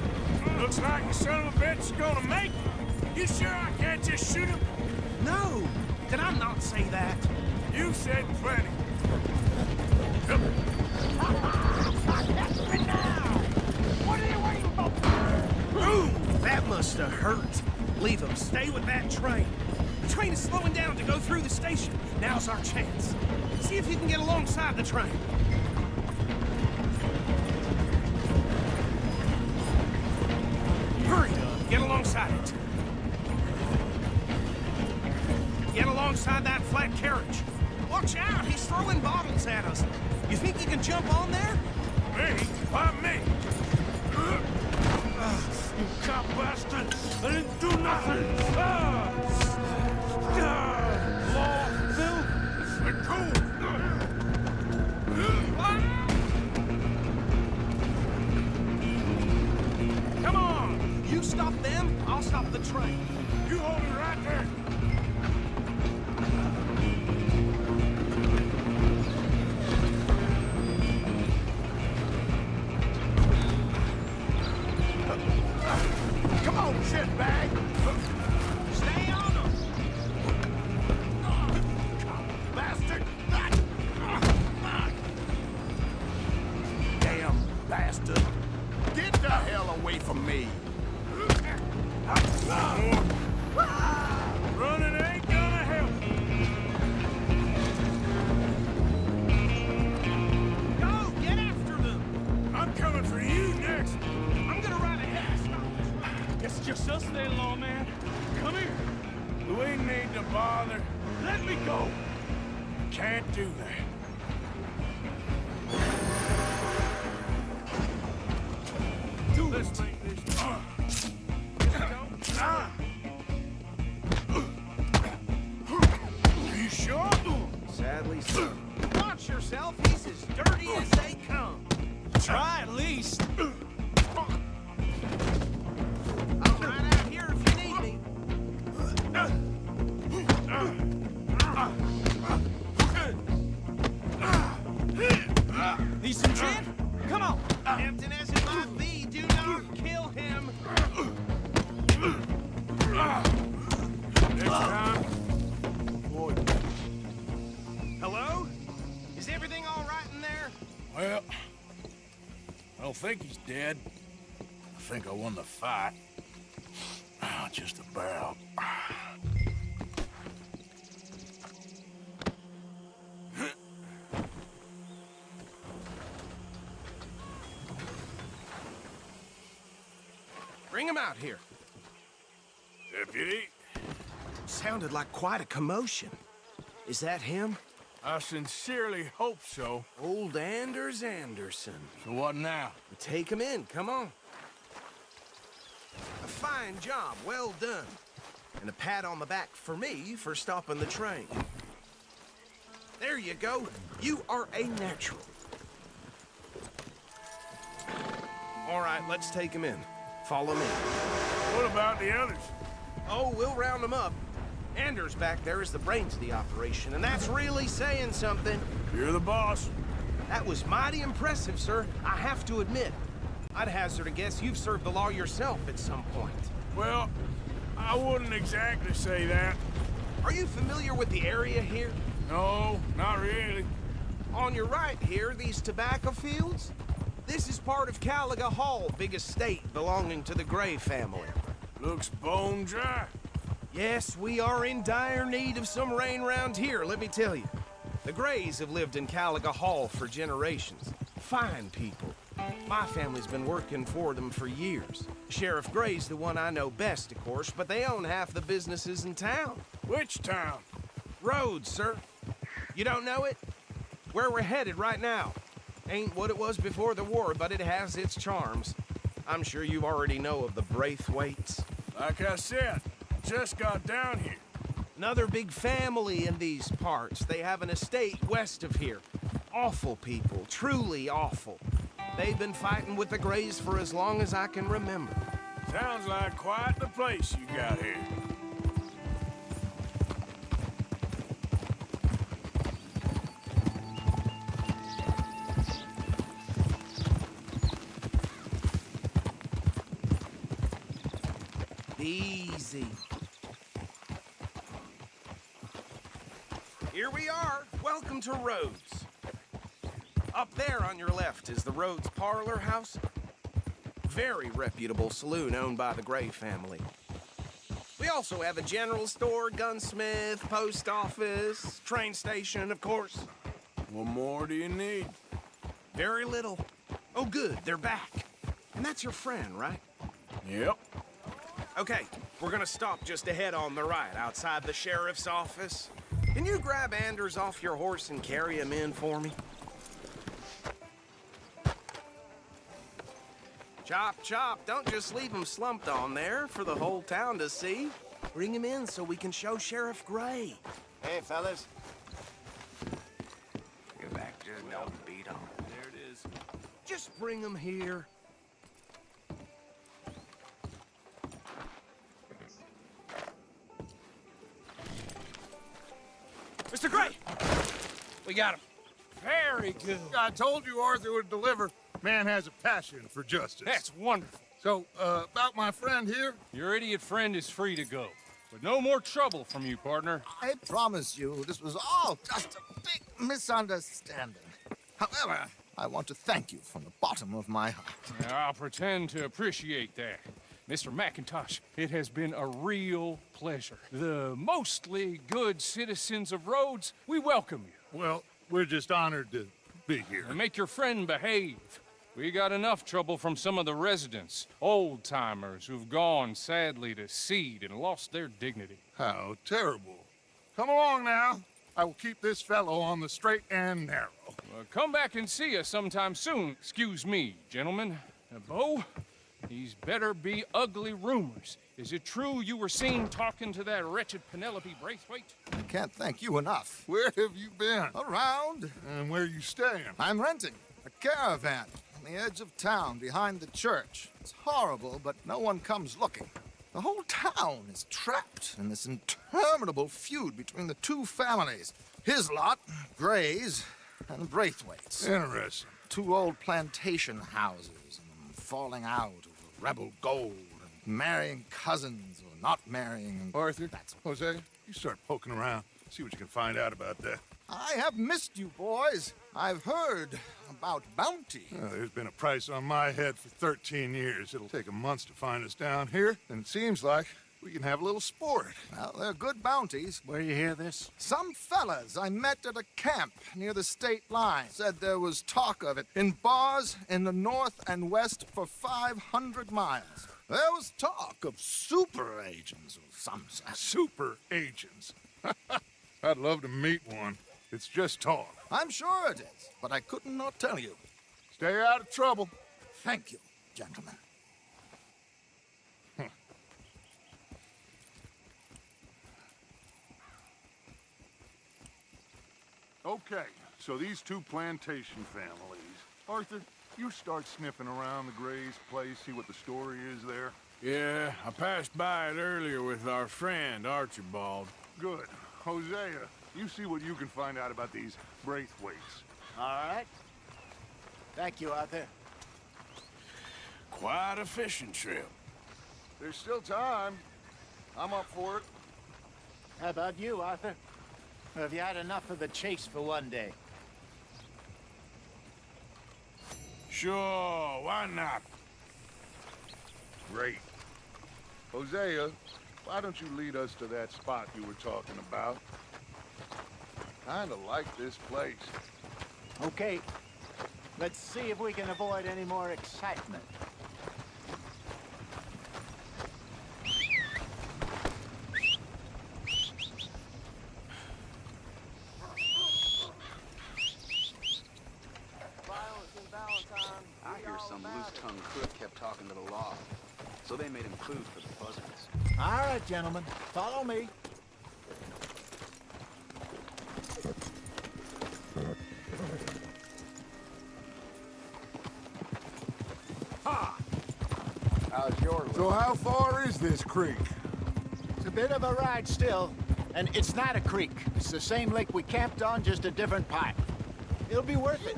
Looks like the son of a bitch is gonna make it. You sure I can't just shoot him? No. Did I not say that? You said plenty. What are you waiting for? Ooh, that must have hurt. Leave him. Stay with that train. The train is slowing down to go through the station. Now's our chance. See if you can get alongside the train. Hurry up. Get alongside it. Get alongside that flat carriage. Watch out. He's throwing bottles at us. You think you can jump on there? Me? Why me? You cop bastard! I didn't do nothing! Law, Phil! Let go! Come on! You stop them, I'll stop the train. You hold it right there! Come on, shitbag! Stay on them! Bastard! Damn bastard! Get the hell away from me! Running ain't gonna help. Go! Get after them! I'm coming for you next. I'm gonna ride ahead and stop. It's just us then, lawman. Come here. We need to bother. Let me go. Can't do that. Let's make this. Are you sure? Sadly, so. Watch yourself. He's as dirty as they come. Try at least. I'll ride out here if you need me. Need some gin? Come on. Tempting as it might be, do not kill him. Next time. Boy. Hello? Is everything all right in there? Well, I don't think he's dead. I think I won the fight. Just about. Bring him out here. Deputy? Sounded like quite a commotion. Is that him? I sincerely hope so. Old Anders Anderson. So what now? Take him in, come on. A fine job, well done. And a pat on the back for me for stopping the train. There you go. You are a natural. All right, let's take him in. Follow me. What about the others? Oh, we'll round them up. Anders back there is the brains of the operation, and that's really saying something. You're the boss. That was mighty impressive, sir. I have to admit. I'd hazard a guess you've served the law yourself at some point. Well, I wouldn't exactly say that. Are you familiar with the area here? No, not really. On your right here, these tobacco fields? This is part of Caliga Hall, big estate belonging to the Gray family. Looks bone dry. Yes, we are in dire need of some rain round here, let me tell you. The Grays have lived in Caliga Hall for generations. Fine people. My family's been working for them for years. Sheriff Gray's the one I know best, of course, but they own half the businesses in town. Which town? Rhodes, sir. You don't know it? Where we're headed right now. Ain't what it was before the war, but it has its charms. I'm sure you already know of the Braithwaites. Like I said, just got down here. Another big family in these parts. They have an estate west of here. Awful people, truly awful. They've been fighting with the Grays for as long as I can remember. Sounds like quite the place you got here. Easy. Here we are. Welcome to Rhodes. Up there on your left is the Rhodes Parlor House. Very reputable saloon owned by the Gray family. We also have a general store, gunsmith, post office, train station, of course. What more do you need? Very little. Oh, good, they're back. And that's your friend, right? Yep. Okay, we're gonna stop just ahead on the right, outside the sheriff's office. Can you grab Anders off your horse and carry him in for me? Chop, chop, don't just leave him slumped on there for the whole town to see. Bring him in so we can show Sheriff Gray. Hey, fellas. Your back just don't beat on. There it is. Just bring him here. Mr. Gray! We got him. Very good. I told you Arthur would deliver. Man has a passion for justice. That's wonderful. So, about my friend here? Your idiot friend is free to go. But no more trouble from you, partner. I promise you, this was all just a big misunderstanding. However, I want to thank you from the bottom of my heart. I'll pretend to appreciate that. Mr. McIntosh, it has been a real pleasure. The mostly good citizens of Rhodes, we welcome you. Well, we're just honored to be here. And make your friend behave. We got enough trouble from some of the residents, old-timers who've gone, sadly, to seed and lost their dignity. How terrible. Come along now. I will keep this fellow on the straight and narrow. Come back and see us sometime soon. Excuse me, gentlemen. Bo, these better be ugly rumors. Is it true you were seen talking to that wretched Penelope Braithwaite? I can't thank you enough. Where have you been? Around. And where are you staying? I'm renting a caravan on the edge of town behind the church. It's horrible, but no one comes looking. The whole town is trapped in this interminable feud between the two families. His lot, Gray's, and Braithwaite's. Interesting. Two old plantation houses, and falling out over rebel gold, and marrying cousins or not marrying. Arthur, Jose, you start poking around. See what you can find out about that. I have missed you, boys. I've heard about bounty. There's been a price on my head for 13 years. It'll take a month to find us down here, and it seems like we can have a little sport. Well, they're good bounties. Where you hear this? Some fellas I met at a camp near the state line said there was talk of it in bars in the north and west for 500 miles. There was talk of super agents of some sort. Super agents? I'd love to meet one. It's just talk. I'm sure it is, but I couldn't not tell you. Stay out of trouble. Thank you, gentlemen. Okay, so these two plantation families. Arthur, you start sniffing around the Gray's place, see what the story is there. Yeah, I passed by it earlier with our friend, Archibald. Good. Hosea, you see what you can find out about these Braithwaites. All right. Thank you, Arthur. Quite a fishing trip. There's still time. I'm up for it. How about you, Arthur? Have you had enough of the chase for one day? Sure, why not? Great. Hosea, why don't you lead us to that spot you were talking about? Kinda like this place. Okay, let's see if we can avoid any more excitement. I hear some loose-tongued crook kept talking to the law, so they made him food for the buzzards. All right, gentlemen, follow me. How's your luck? So how far is this creek? It's a bit of a ride still, and it's not a creek. It's the same lake we camped on, just a different pipe. It'll be worth it.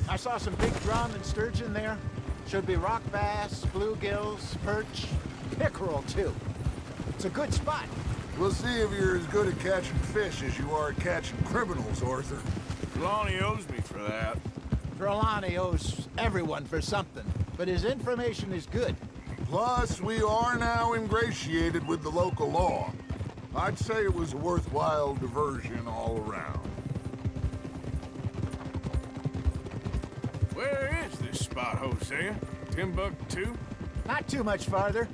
I saw some big drum and sturgeon there. Should be rock bass, bluegills, perch, pickerel too. It's a good spot. We'll see if you're as good at catching fish as you are at catching criminals, Arthur. Trelawney owes me for that. Trelawney owes everyone for something, but his information is good. Plus, we are now ingratiated with the local law. I'd say it was a worthwhile diversion all around. Where is this spot, Hosea? Timbuktu? Not too much farther.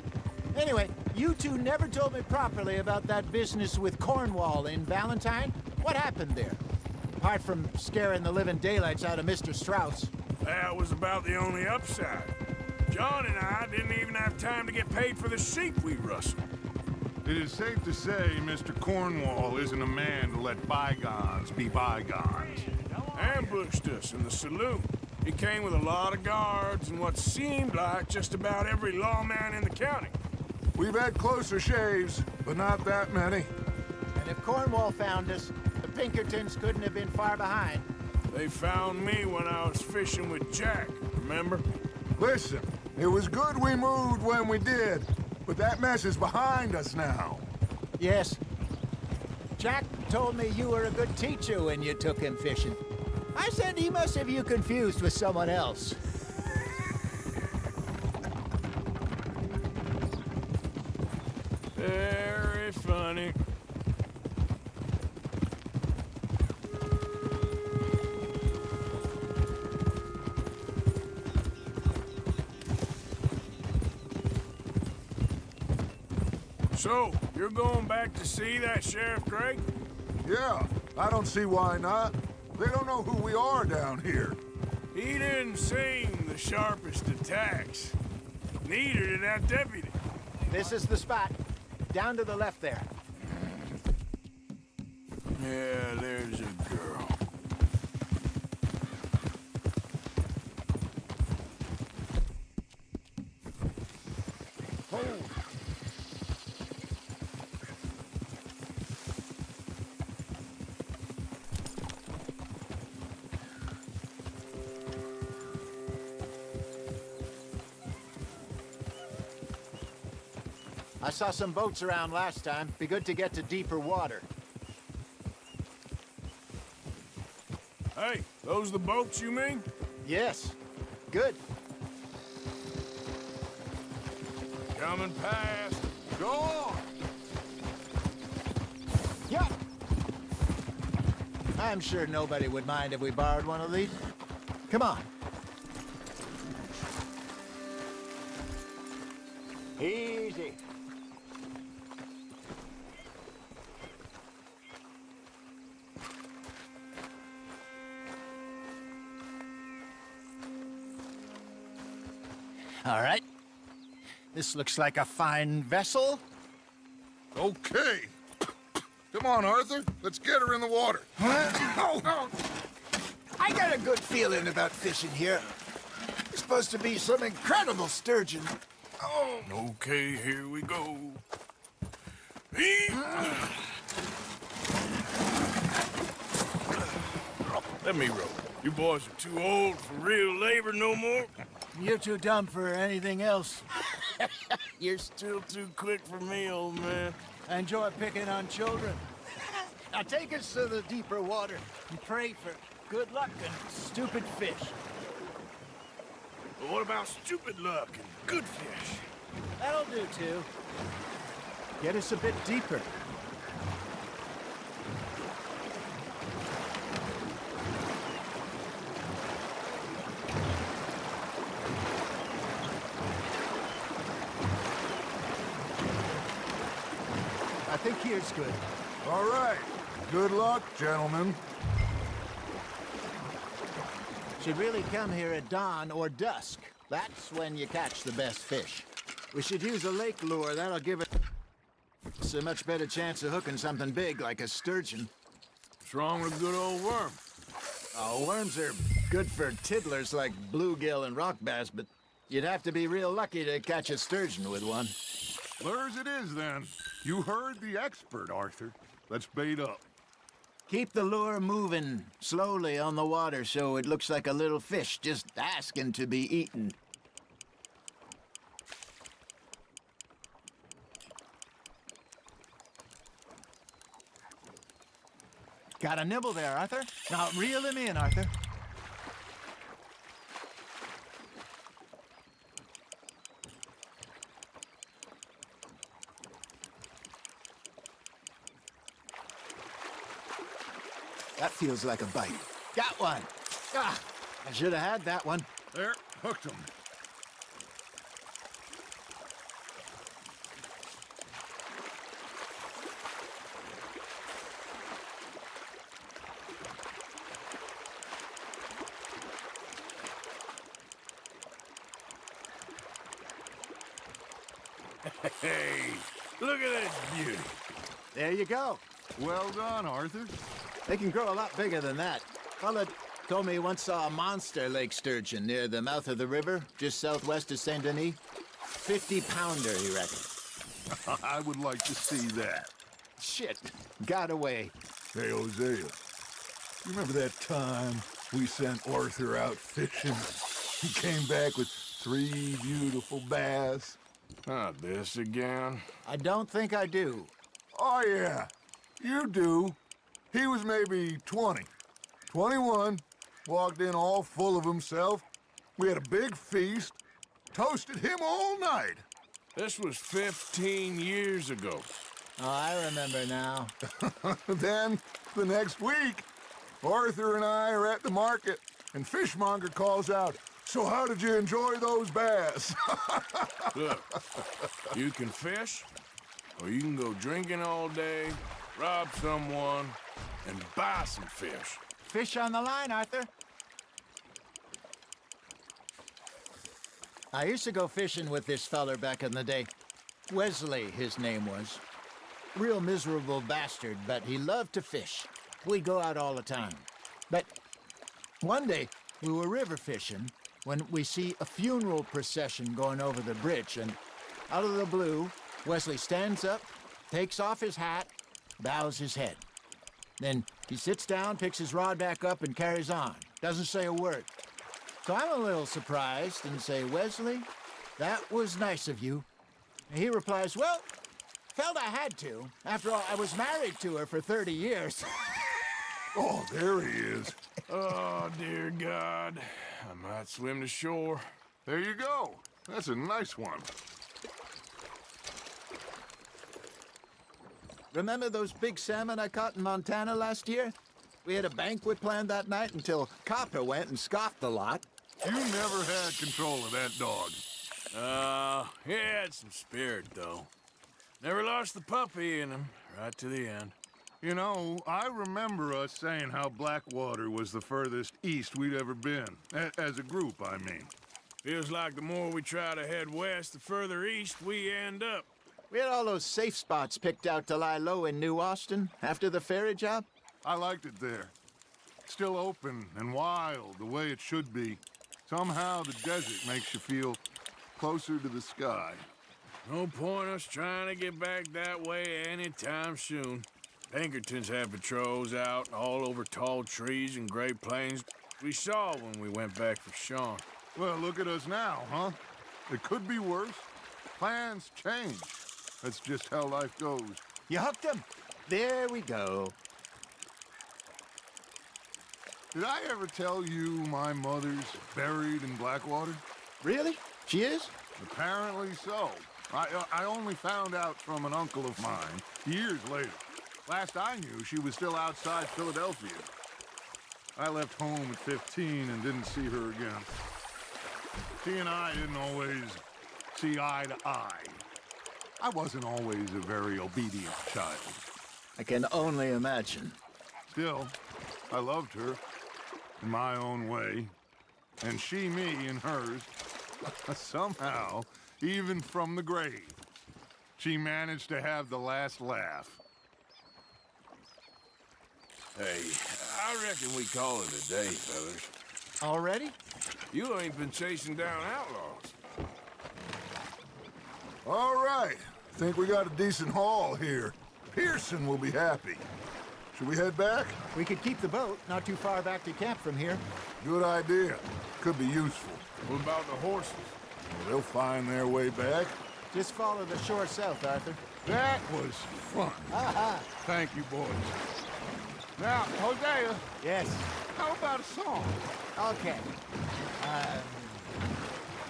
Anyway, you two never told me properly about that business with Cornwall in Valentine. What happened there? Apart from scaring the living daylights out of Mr. Strauss. That was about the only upside. John and I didn't even have time to get paid for the sheep we rustled. It is safe to say Mr. Cornwall isn't a man to let bygones be bygones. Ambushed us in the saloon. He came with a lot of guards and what seemed like just about every lawman in the county. We've had closer shaves, but not that many. And if Cornwall found us, the Pinkertons couldn't have been far behind. They found me when I was fishing with Jack, remember? Listen, it was good we moved when we did, but that mess is behind us now. Yes. Jack told me you were a good teacher when you took him fishing. I said he must have you confused with someone else. Very funny. So, you're going back to see that Sheriff Craig? Yeah, I don't see why not. They don't know who we are down here. He didn't seem the sharpest attacks. Neither did that deputy. This is the spot. Down to the left there. Yeah, there's a girl. Hold. I saw some boats around last time. Be good to get to deeper water. Hey, those the boats you mean? Yes. Good. Coming past. Go on! Yeah. I'm sure nobody would mind if we borrowed one of these. Come on. Easy. All right. This looks like a fine vessel. Okay. Come on, Arthur. Let's get her in the water. Oh. I got a good feeling about fishing here. There's supposed to be some incredible sturgeon. Oh. Okay, here we go. Let me row. You boys are too old for real labor no more. You're too dumb for anything else. You're still too quick for me, old man. I enjoy picking on children. Now take us to the deeper water and pray for good luck and stupid fish. But what about stupid luck and good fish? That'll do, too. Get us a bit deeper. think here's good. All right. Good luck, gentlemen. Should really come here at dawn or dusk. That's when you catch the best fish. We should use a lake lure. That'll give us a much better chance of hooking something big like a sturgeon. What's wrong with a good old worm? Oh, worms are good for tiddlers like bluegill and rock bass, but you'd have to be real lucky to catch a sturgeon with one. Lures it is, then. You heard the expert, Arthur. Let's bait up. Keep the lure moving slowly on the water so it looks like a little fish just asking to be eaten. Got a nibble there, Arthur. Now reel him in, Arthur. That feels like a bite. Got one. Ah, I should have had that one. There, hooked him. Hey, look at that beauty. There you go. Well done, Arthur. They can grow a lot bigger than that. Fella told me he once saw a monster lake sturgeon near the mouth of the river, just southwest of Saint Denis. 50-pounder, he reckoned. I would like to see that. Shit, got away. Hey, Hosea, you remember that time we sent Arthur out fishing? He came back with 3 beautiful bass. Not this again. I don't think I do. Oh, yeah, you do. He was maybe 20, 21, walked in all full of himself. We had a big feast, toasted him all night. This was 15 years ago. Oh, I remember now. Then, the next week, Arthur and I are at the market, and Fishmonger calls out, "So how did you enjoy those bass?" Look, you can fish, or you can go drinking all day, rob someone, and buy some fish. Fish on the line, Arthur. I used to go fishing with this feller back in the day. Wesley, his name was. Real miserable bastard, but he loved to fish. We'd go out all the time. But one day, we were river fishing when we see a funeral procession going over the bridge, and out of the blue, Wesley stands up, takes off his hat, bows his head. Then he sits down, picks his rod back up, and carries on. Doesn't say a word. So I'm a little surprised and say, "Wesley, that was nice of you." And he replies, "Well, felt I had to. After all, I was married to her for 30 years. Oh, there he is. Oh, dear God. I might swim to shore. There you go. That's a nice one. Remember those big salmon I caught in Montana last year? We had a banquet planned that night until Copper went and scoffed the lot. You never had control of that dog. He had some spirit, though. Never lost the puppy in him, right to the end. You know, I remember us saying how Blackwater was the furthest east we'd ever been. As a group, I mean. Feels like the more we try to head west, the further east we end up. We had all those safe spots picked out to lie low in New Austin after the ferry job. I liked it there. Still open and wild, the way it should be. Somehow the desert makes you feel closer to the sky. No point us trying to get back that way anytime soon. Pinkertons have patrols out all over tall trees and Great Plains. We saw when we went back for Sean. Well, look at us now, huh? It could be worse. Plans change. That's just how life goes. You hooked him. There we go. Did I ever tell you my mother's buried in Blackwater? Really? She is? Apparently so. I only found out from an uncle of mine years later. Last I knew, she was still outside Philadelphia. I left home at 15 and didn't see her again. She and I didn't always see eye to eye. I wasn't always a very obedient child. I can only imagine. Still, I loved her in my own way, and she me in hers. Somehow, even from the grave, she managed to have the last laugh. Hey, I reckon we call it a day, fellas. Already? You ain't been chasing down outlaws. All right. Think we got a decent haul here. Pearson will be happy. Should we head back? We could keep the boat not too far back to camp from here. Good idea. Could be useful. What about the horses? Well, they'll find their way back. Just follow the shore south, Arthur. That was fun. Aha! Thank you, boys. Now, Hosea. Yes. How about a song? Okay.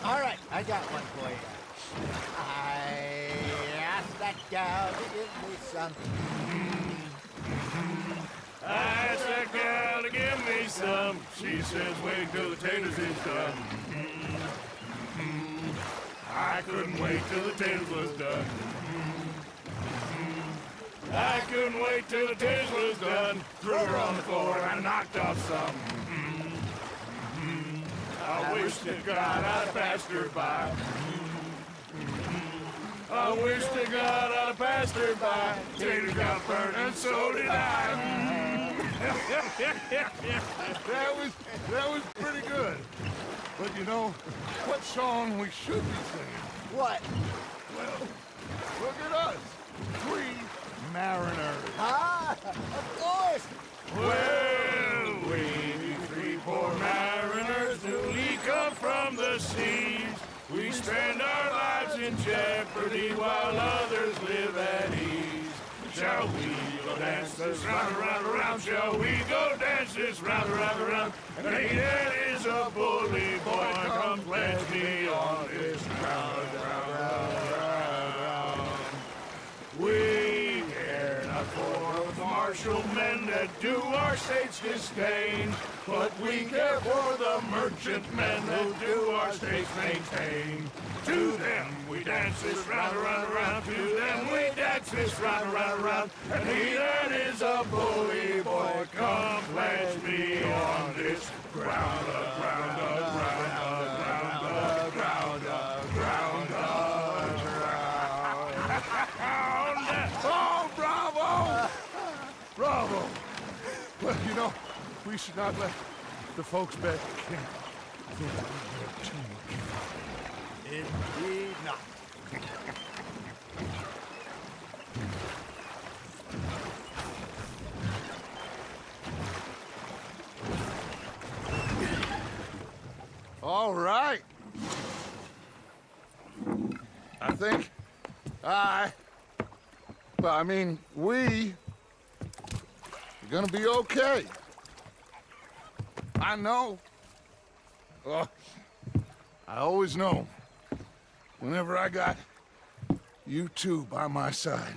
All right, I got one for you. I asked that gal to give me some. I asked that gal to give me some. She says, wait till the taters is done. I couldn't wait till the taters was done. I couldn't wait till the taters was done. Threw her on the floor and I knocked off some. I wish to God I'd passed her by. I wish to God I'd passed her by. Taters got burned and so did I. That was pretty good. But you know, what song we should be singing? What? Well, look at us. 3 mariners. Ah, of course. Well, we 3 poor mariners newly come from the seas. We spend our lives in jeopardy while others live at ease. Shall we go dance this round, around, around? Shall we go dance this round, around, around? And he that is a bully boy, come pledge me on this ground, round. We care not for the martial men that do our state's disdain, but we care for the merchant men who do our state's maintain. To them we dance this round, around, around. To them we dance this round, around, around. And he that is a bully boy, come pledge me on this ground, ground, ground, ground, ground, ground, ground. Oh, bravo! Bravo! Well, you know, we should not let the folks back at camp think that we have too much fun. Indeed not. All right. I think we are gonna be okay. I know. I always know. Whenever I got you two by my side,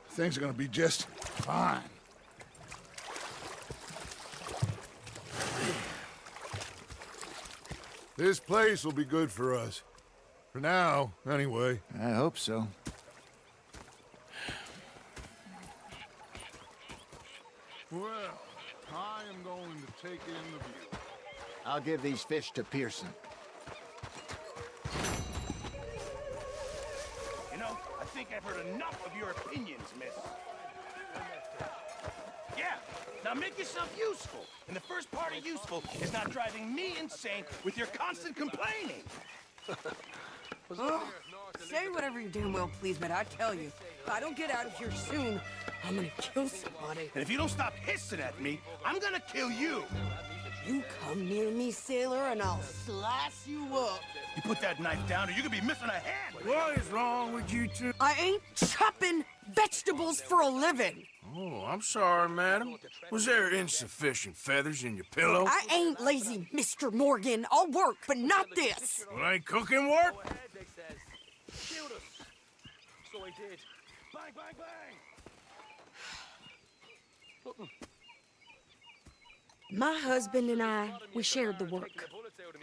things are gonna be just fine. This place will be good for us. For now, anyway. I hope so. Well, I am going to take in the view. I'll give these fish to Pearson. You know, I think I've heard enough of your opinions, miss. Yeah, now make yourself useful. And the first part of useful is not driving me insane with your constant complaining. Oh, say whatever you damn well please, but I tell you, if I don't get out of here soon, I'm gonna kill somebody. And if you don't stop hissing at me, I'm gonna kill you. You come near me, sailor, and I'll slice you up. You put that knife down or you're gonna be missing a hand. What is wrong with you two? I ain't chopping vegetables for a living. Oh, I'm sorry, madam. Was there insufficient feathers in your pillow? I ain't lazy, Mr. Morgan. I'll work, but not this. Well, ain't cooking work? Shield us. So I did. Bang, bang, bang. My husband and I, we shared the work.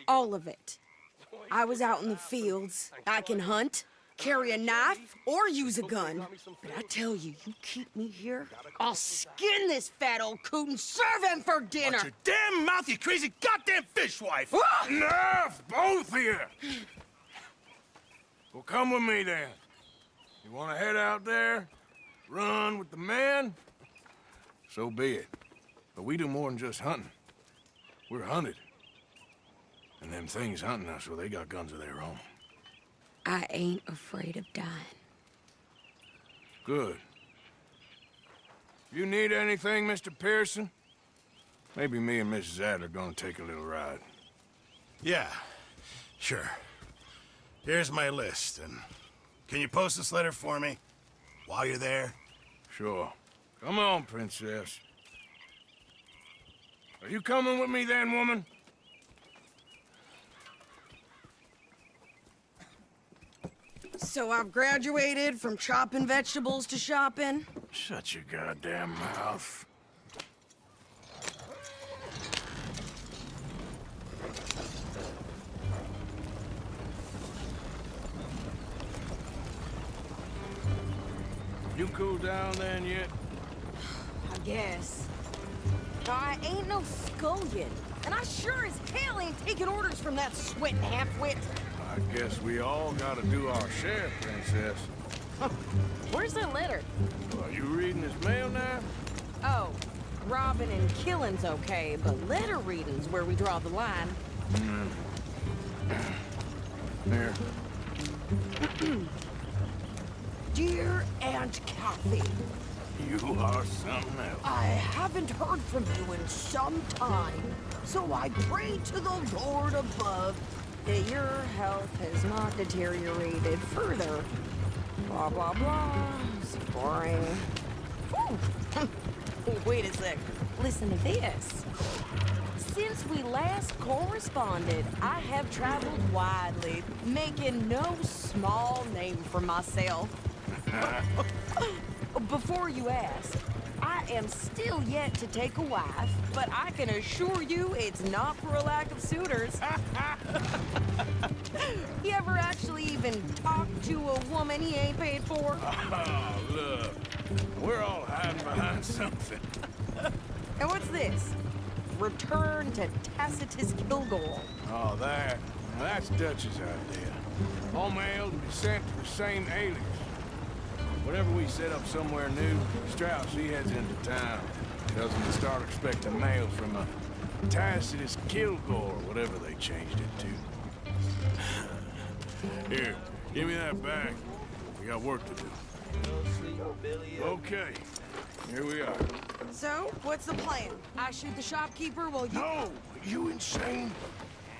All of it. I was out in the fields. I can hunt, carry a knife or use a gun. But I tell you, you keep me here, I'll skin this fat old coot and serve him for dinner. Watch your damn mouth, you crazy goddamn fishwife! Enough, both of you! Well, come with me then. You want to head out there, run with the men? So be it. But we do more than just hunting. We're hunted. And them things hunting us, well, they got guns of their own. I ain't afraid of dying. Good. You need anything, Mr. Pearson? Maybe me and Mrs. Adler gonna take a little ride. Yeah, sure. Here's my list, and can you post this letter for me while you're there? Sure. Come on, Princess. Are you coming with me then, woman? So I've graduated from chopping vegetables to shopping? Shut your goddamn mouth. You cooled down then yet? I guess. I ain't no scullion, and I sure as hell ain't taking orders from that sweating half-wit. I guess we all gotta do our share, Princess. Where's that letter? Are you reading his mail now? Oh, robbing and killing's okay, but letter reading's where we draw the line. Here. Dear Aunt Kathy. You are something else. I haven't heard from you in some time, so I pray to the Lord above that your health has not deteriorated further. Blah, blah, blah. It's boring. Wait a sec. Listen to this. Since we last corresponded, I have traveled widely, making no small name for myself. Before you ask, I am still yet to take a wife, but I can assure you it's not for a lack of suitors. You ever actually even talked to a woman he ain't paid for? Oh, look. We're all hiding behind something. And what's this? Return to Tacitus Kilgore. Oh, that. Now that's Dutch's idea. All mail to be sent to the same alias. Whenever we set up somewhere new, Strauss, he heads into town. Tells him to start expecting mail from a Tacitus Kilgore, whatever they changed it to. Here, give me that back. We got work to do. Okay, here we are. So, what's the plan? I shoot the shopkeeper while you... No! You insane?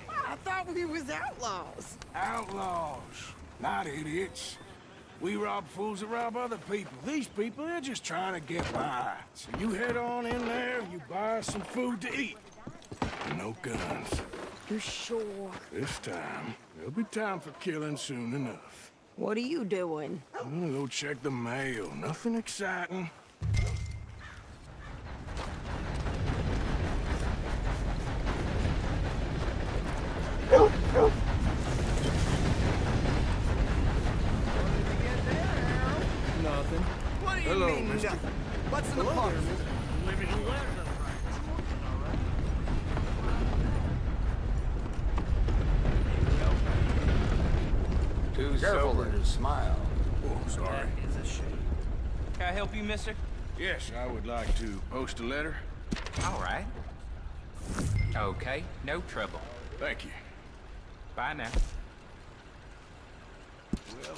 I thought we was outlaws. Outlaws, not idiots. We rob fools that rob other people. These people, they're just trying to get by. So you head on in there, you buy us some food to eat. No guns. You sure? This time, there'll be time for killing soon enough. What are you doing? I'm gonna go check the mail. Nothing exciting. Nothing. What do you Hello, mean, mister. nothing? What's in the box? Too sober to smile. Oh, sorry. It's a shame. Can I help you, mister? Yes, I would like to post a letter. All right. Okay, no trouble. Thank you. Bye now. Well,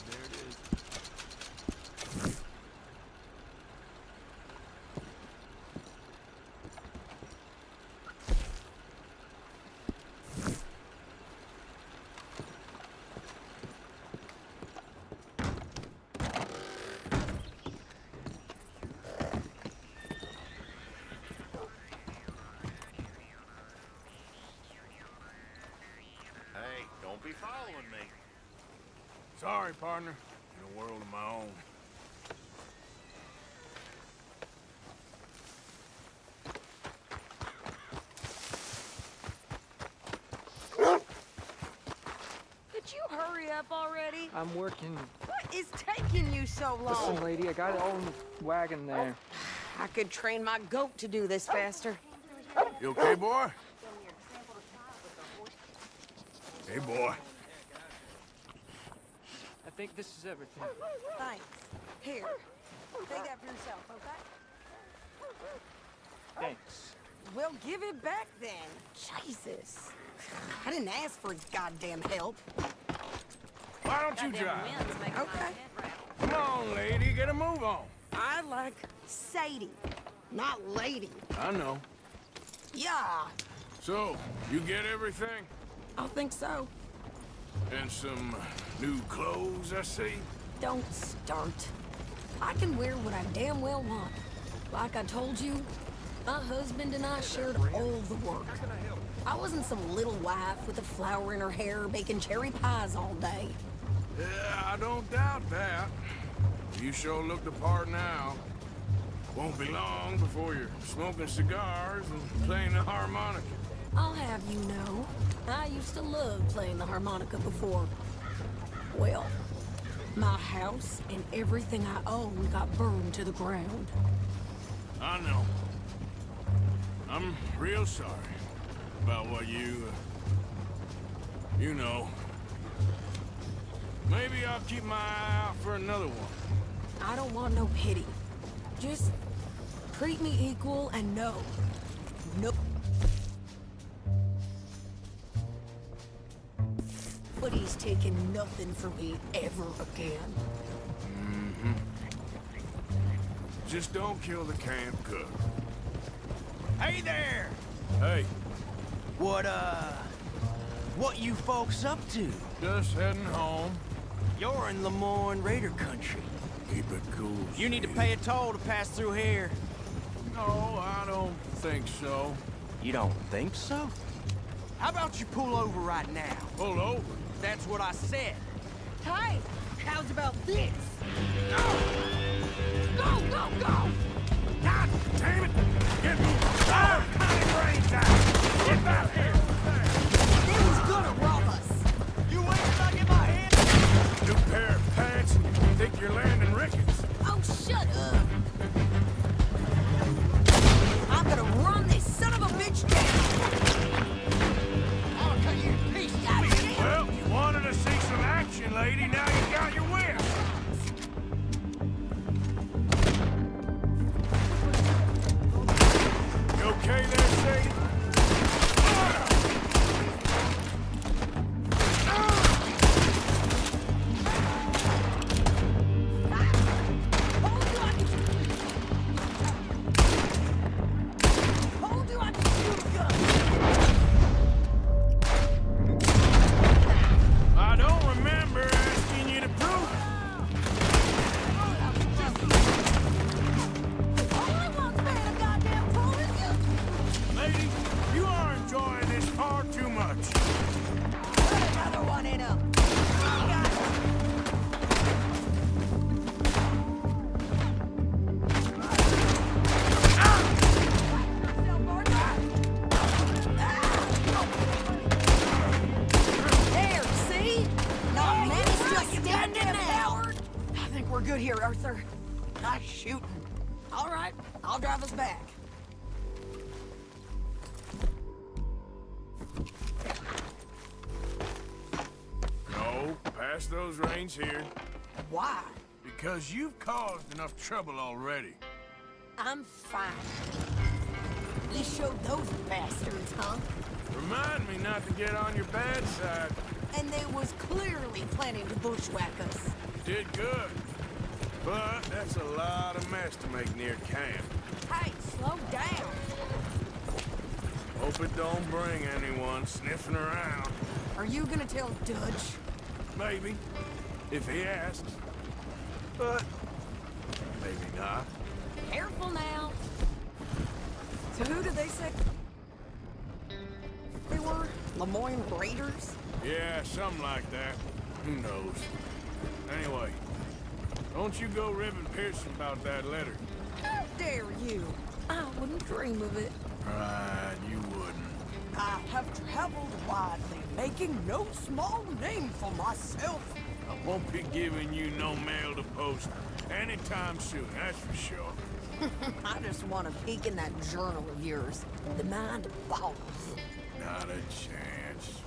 there it is. Hey, don't be following me. Sorry, partner. In a world of my own. Could you hurry up already? I'm working. What is taking you so long? Listen, lady, I got it all in the wagon there. I could train my goat to do this faster. You okay, boy? Hey, boy. I think this is everything. Thanks. Here. Take that for yourself, okay? Thanks. Well, give it back then. Jesus. I didn't ask for his goddamn help. Why don't you drive? Okay. Come on, lady, get a move on. I like Sadie, not lady. I know. Yeah, So, you get everything? I think so. And some new clothes, I see? Don't start. I can wear what I damn well want. Like I told you, my husband and I shared all the work. I wasn't some little wife with a flower in her hair baking cherry pies all day. Yeah, I don't doubt that. You sure look the part now. Won't be long before you're smoking cigars and playing the harmonica. I'll have you know, I used to love playing the harmonica before. Well, my house and everything I own got burned to the ground. I know. I'm real sorry about what you know. Maybe I'll keep my eye out for another one. I don't want no pity. Just treat me equal and no. Nobody's taking nothing from me ever again. Mm-hmm. Just don't kill the camp cook. Hey there! Hey. What you folks up to? Just heading home. You're in Lemoyne Raider country. Keep it cool. You need to pay a toll to pass through here. No, I don't think so. You don't think so? How about you pull over right now? Pull over? That's what I said. Hey, how's about this? Go! Go, go, go! God damn it! Get moving! Oh, cutting brains out! Get out here! Who's gonna rob us? You ain't stuck in my head? New pair of pants and you think you're landing Ricketts. Oh, shut up! I'm gonna run this son of a bitch down! I'll cut you to pieces! Well, you wanted to see some action, lady. Now you got your whip. You okay there, Sadie? I don't remember asking you to prove it. Lady, you are enjoying this far too much. Put another one in him! There, see? Not many still standing now. I think we're good here, Arthur. Nice shooting. All right, I'll drive us back. No, pass those reins here. Why? Because you've caused enough trouble already. I'm fine. We showed those bastards, huh? Remind me not to get on your bad side. And they was clearly planning to bushwhack us. You did good. But that's a lot of mess to make near camp. Hey, slow down. Hope it don't bring anyone sniffing around. Are you gonna tell Dutch? Maybe, if he asks. But maybe not. Careful now. So who did they say they were? Lemoyne Raiders? Yeah, something like that. Who knows? Anyway, don't you go ribbing Pearson about that letter. How dare you? I wouldn't dream of it. Right, you wouldn't. I have traveled widely, making no small name for myself. I won't be giving you no mail to post anytime soon, that's for sure. I just want to peek in that journal of yours. The mind boggles. Not a chance.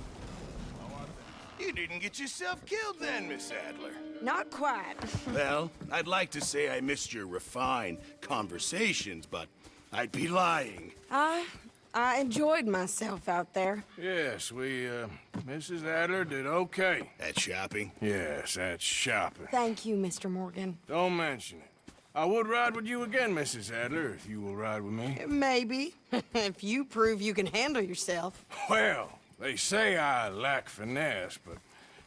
You didn't get yourself killed then, Miss Adler. Not quite. Well, I'd like to say I missed your refined conversations, but I'd be lying. I enjoyed myself out there. Yes, Mrs. Adler did okay. At shopping? Yes, at shopping. Thank you, Mr. Morgan. Don't mention it. I would ride with you again, Mrs. Adler, if you will ride with me. Maybe. If you prove you can handle yourself. Well, they say I lack finesse, but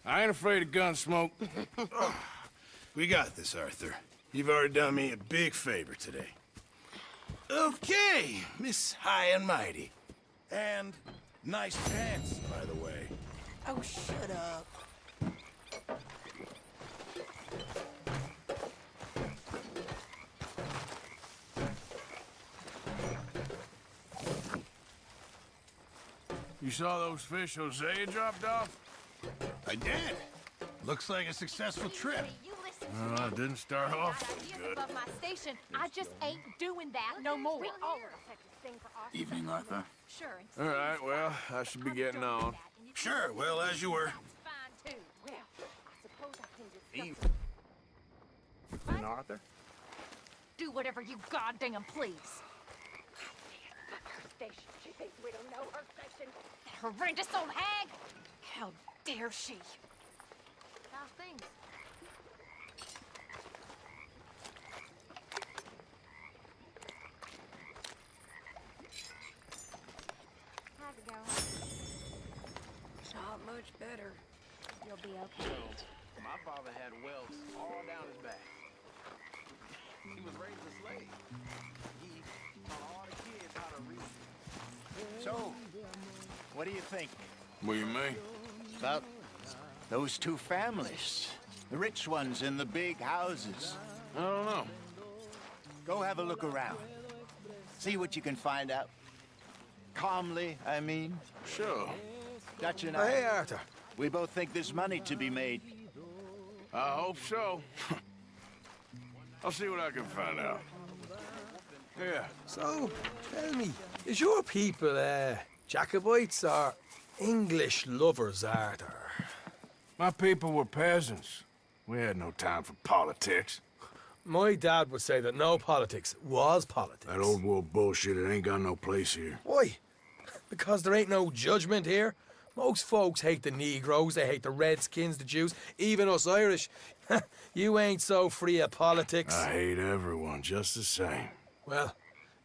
I ain't afraid of gun smoke. We got this, Arthur. You've already done me a big favor today. Okay, Miss High and Mighty. And nice pants, by the way. Oh, shut up. You saw those fish Hosea dropped off? I did. Looks like a successful trip. It didn't start off so good. Above my station. I just ain't doing that no more. We all Evening, Arthur. Sure. All right, well, I should be getting on. Sure, well, as you were. Fine, too. Well, I suppose I can just... And Arthur? Do whatever you goddamn please. Her station. She thinks we don't know her station. That horrendous old hag! How dare she? How's things? How's it going? Not much better. You'll be okay. My father had welts all down his back. He was raised a slave. He taught all the kids how to read. So, what do you think? What do you mean? About those two families. The rich ones in the big houses. I don't know. Go have a look around. See what you can find out. Calmly, I mean. Sure. Dutch and I. Hey, Arthur. We both think there's money to be made. I hope so. I'll see what I can find out. Yeah. So, tell me, is your people, Jacobites or English lovers, Arthur? My people were peasants. We had no time for politics. My dad would say that no politics was politics. That old world bullshit, it ain't got no place here. Why? Because there ain't no judgment here. Most folks hate the Negroes, they hate the Redskins, the Jews, even us Irish. You ain't so free of politics. I hate everyone just the same. Well,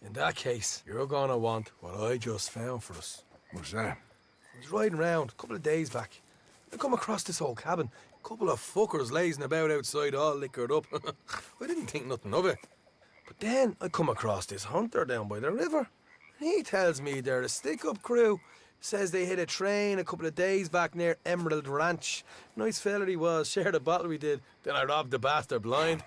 in that case, you're gonna want what I just found for us. What's that? I was riding around a couple of days back. I come across this old cabin. A couple of fuckers lazing about outside all liquored up. I didn't think nothing of it. But then I come across this hunter down by the river. He tells me they're a stick-up crew. Says they hit a train a couple of days back near Emerald Ranch. Nice fella he was, shared a bottle we did. Then I robbed the bastard blind.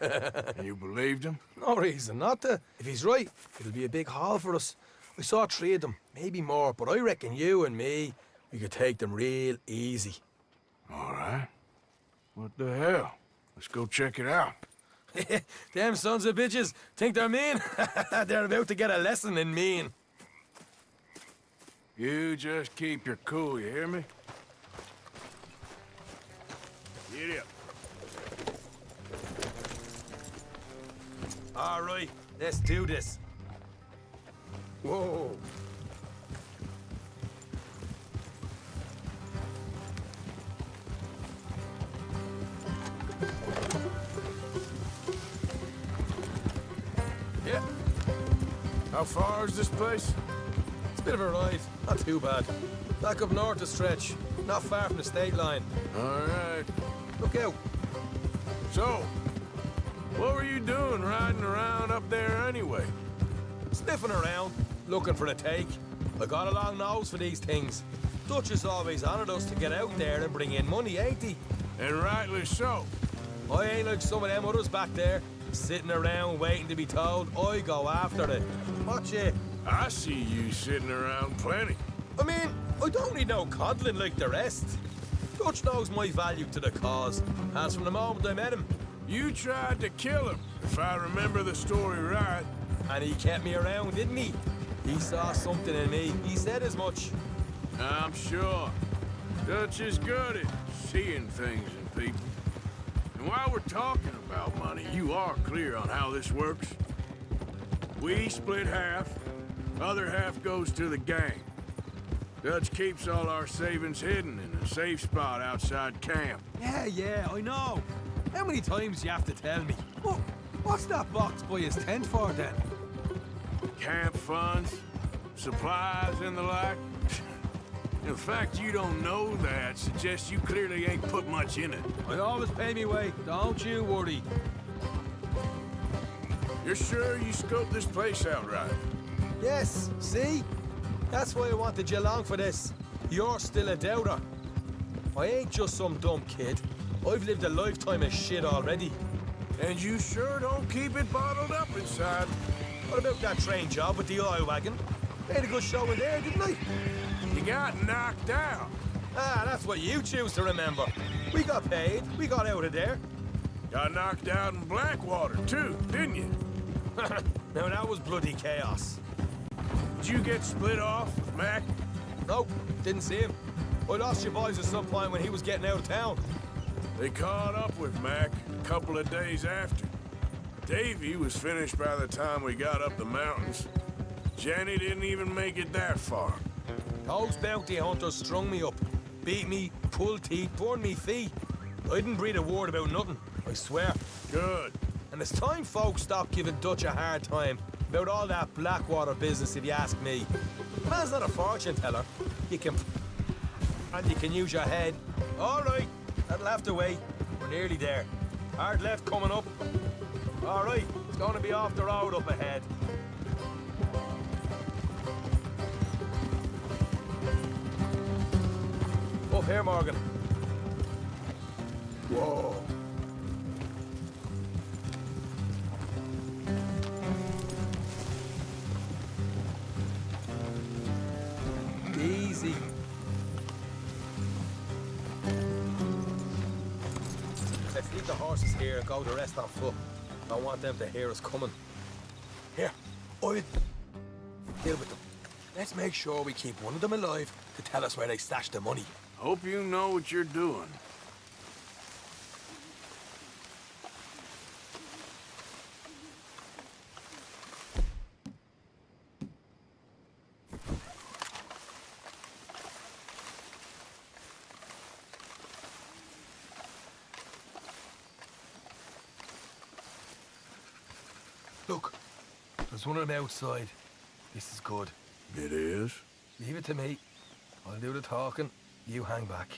You believed him? No reason not to. If he's right, it'll be a big haul for us. I saw 3 of them, maybe more, but I reckon you and me, we could take them real easy. All right. What the hell? Let's go check it out. Them sons of bitches think they're mean. They're about to get a lesson in mean. You just keep your cool, you hear me? Get up. All right, let's do this. Whoa. Yeah. How far is this place? It's a bit of a ride, not too bad. Back up north a stretch, not far from the state line. All right. Look out. So, what were you doing riding around up there anyway? Sniffing around, looking for a take. I got a long nose for these things. Dutch has always honoured us to get out there and bring in money, ain't he? And rightly so. I ain't like some of them others back there, sitting around waiting to be told. I go after it. Watch it. I see you sitting around plenty. I mean, I don't need no coddling like the rest. Dutch knows my value to the cause, as from the moment I met him. You tried to kill him, if I remember the story right. And he kept me around, didn't he? He saw something in me. He said as much. I'm sure. Dutch is good at seeing things in people. And while we're talking about money, you are clear on how this works? We split half, other half goes to the gang. Dutch keeps all our savings hidden in a safe spot outside camp. Yeah, I know. How many times do you have to tell me? What's that box by his tent for, then? Camp funds, supplies, and the like. The fact you don't know that suggests you clearly ain't put much in it. I always pay me way, don't you worry. You're sure you scoped this place out right? Yes, see? That's why I wanted you along for this. You're still a doubter. I ain't just some dumb kid. I've lived a lifetime of shit already. And you sure don't keep it bottled up inside. What about that train job with the oil wagon? Made a good show in there, didn't I? You got knocked out. Ah, that's what you choose to remember. We got paid. We got out of there. Got knocked out in Blackwater, too, didn't you? Now, that was bloody chaos. Did you get split off with Mac? Nope, didn't see him. I lost your boys at some point when he was getting out of town. They caught up with Mac a couple of days after. Davy was finished by the time we got up the mountains. Jenny didn't even make it that far. Those bounty hunters strung me up, beat me, pulled teeth, burned me feet. I didn't breathe a word about nothing, I swear. Good. And it's time folks stop giving Dutch a hard time about all that Blackwater business, if you ask me. Man's not a fortune teller. You can... and you can use your head. All right, that'll have to wait. We're nearly there. Hard left coming up. All right, it's going to be off the road up ahead. Up here, Morgan. Whoa. Easy. Let's leave the horses here and go the rest on foot. I don't want them to hear us coming. Here, I'll deal with them. Let's make sure we keep one of them alive to tell us where they stashed the money. Hope you know what you're doing. Look, there's one of them outside. This is good. It is? Leave it to me. I'll do the talking. You hang back.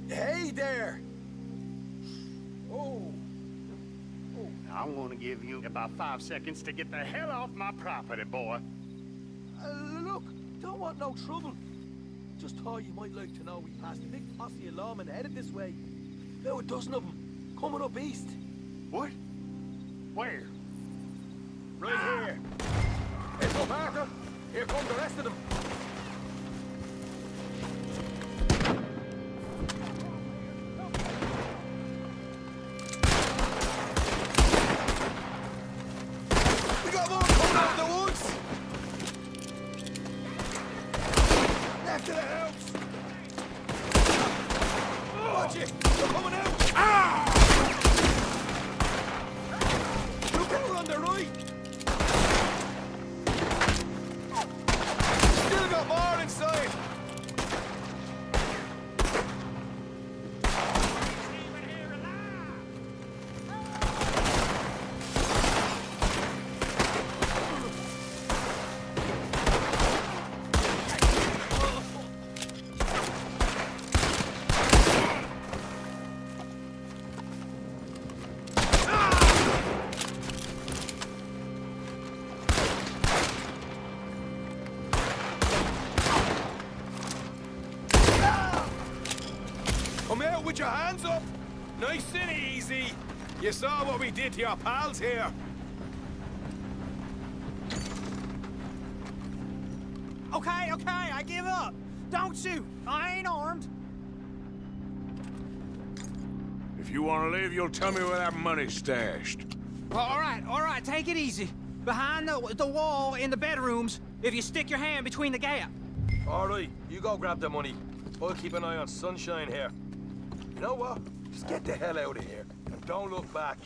Hey there! I'm gonna give you about 5 seconds to get the hell off my property, boy. Look, don't want no trouble. Just thought you might like to know we passed a big posse of lawmen headed this way. About a dozen of them, coming up east. What? Where? Right here. Let's go, Parker. Here come the rest of them. We got more coming out of the woods. Left of the house. Watch it. They're coming out. Ah! Look over on the right. Still got your hands up! Nice and easy. You saw what we did to your pals here. Okay, I give up. Don't shoot. I ain't armed. If you want to leave, you'll tell me where that money's stashed. All right, take it easy. Behind the wall in the bedrooms, if you stick your hand between the gap. All right, you go grab the money. I'll keep an eye on Sunshine here. You know what? Just get the hell out of here, and don't look back.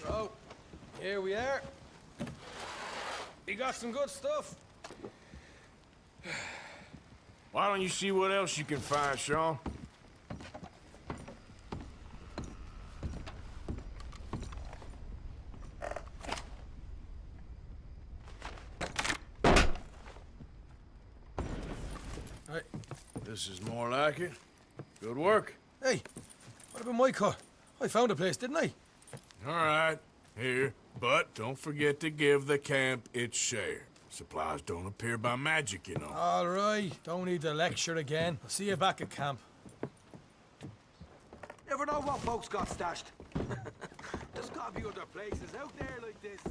So, here we are. We got some good stuff. Why don't you see what else you can find, Sean? Right. This is more like it. Good work. Hey, what about my car? I found a place, didn't I? All right, here. But don't forget to give the camp its share. Supplies don't appear by magic, you know. All right, don't need to lecture again. I'll see you back at camp. Never know what folks got stashed. There's gotta be other places out there like this.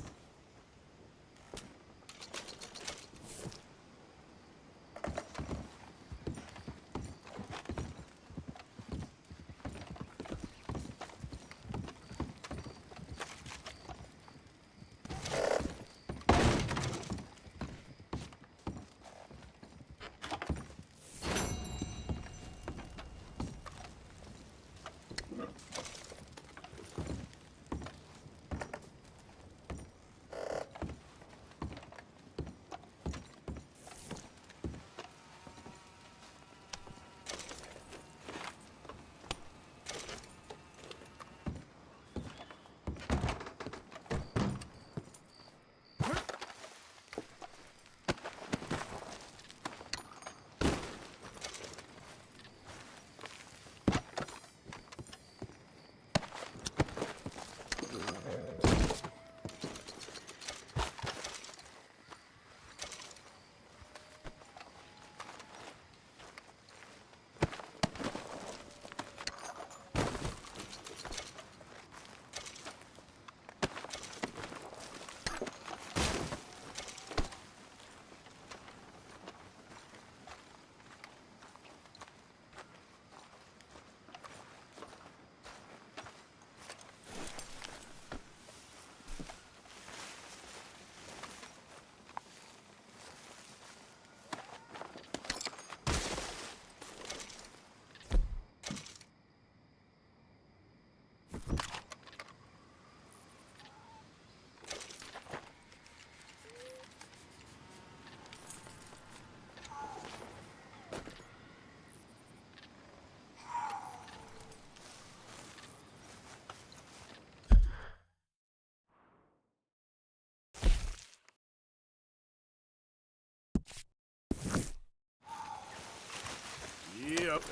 Yep.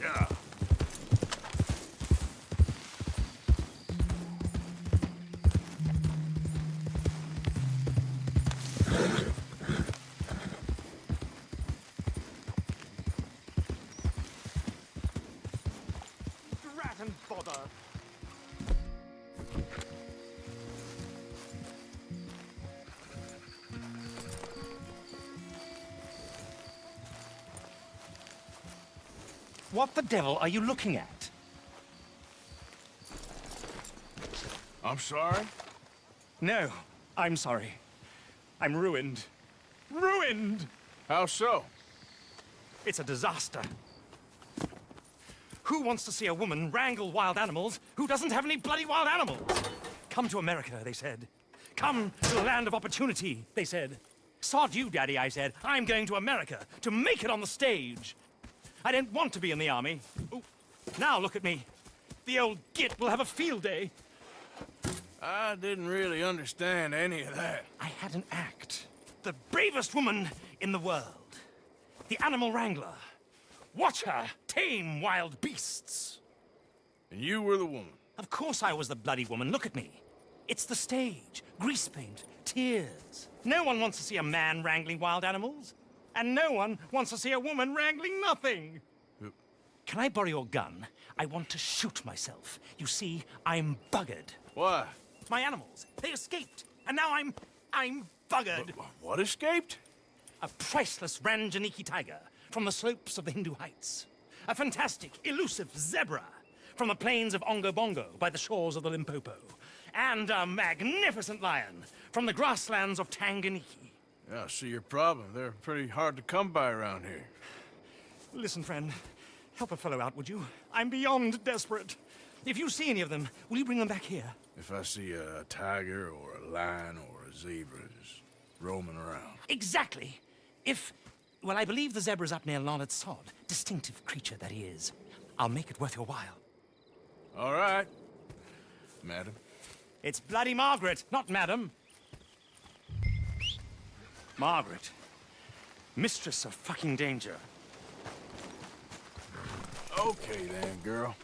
Yeah. Rat and bother. What the devil are you looking at? I'm sorry? No, I'm sorry. I'm ruined. Ruined! How so? It's a disaster. Who wants to see a woman wrangle wild animals who doesn't have any bloody wild animals? Come to America, they said. Come to the land of opportunity, they said. Sod you, Daddy, I said. I'm going to America to make it on the stage. I didn't want to be in the army. Ooh. Now look at me. The old git will have a field day. I didn't really understand any of that. I had an act. The bravest woman in the world. The animal wrangler. Watch her tame wild beasts. And you were the woman. Of course I was the bloody woman. Look at me. It's the stage. Grease paint. Tears. No one wants to see a man wrangling wild animals. And no one wants to see a woman wrangling nothing. Can I borrow your gun? I want to shoot myself. You see, I'm buggered. Why? My animals. They escaped. And now I'm buggered. What escaped? A priceless Ranjaniki tiger from the slopes of the Hindu Heights. A fantastic, elusive zebra from the plains of Ongo Bongo by the shores of the Limpopo. And a magnificent lion from the grasslands of Tanganyika. Yeah, I see your problem. They're pretty hard to come by around here. Listen, friend. Help a fellow out, would you? I'm beyond desperate. If you see any of them, will you bring them back here? If I see a tiger or a lion or a zebra just roaming around. Exactly. Well, I believe the zebra's up near Larned Sod. Distinctive creature that he is. I'll make it worth your while. All right, madam. It's bloody Margaret, not madam. Margaret. Mistress of fucking danger. Okay then, girl.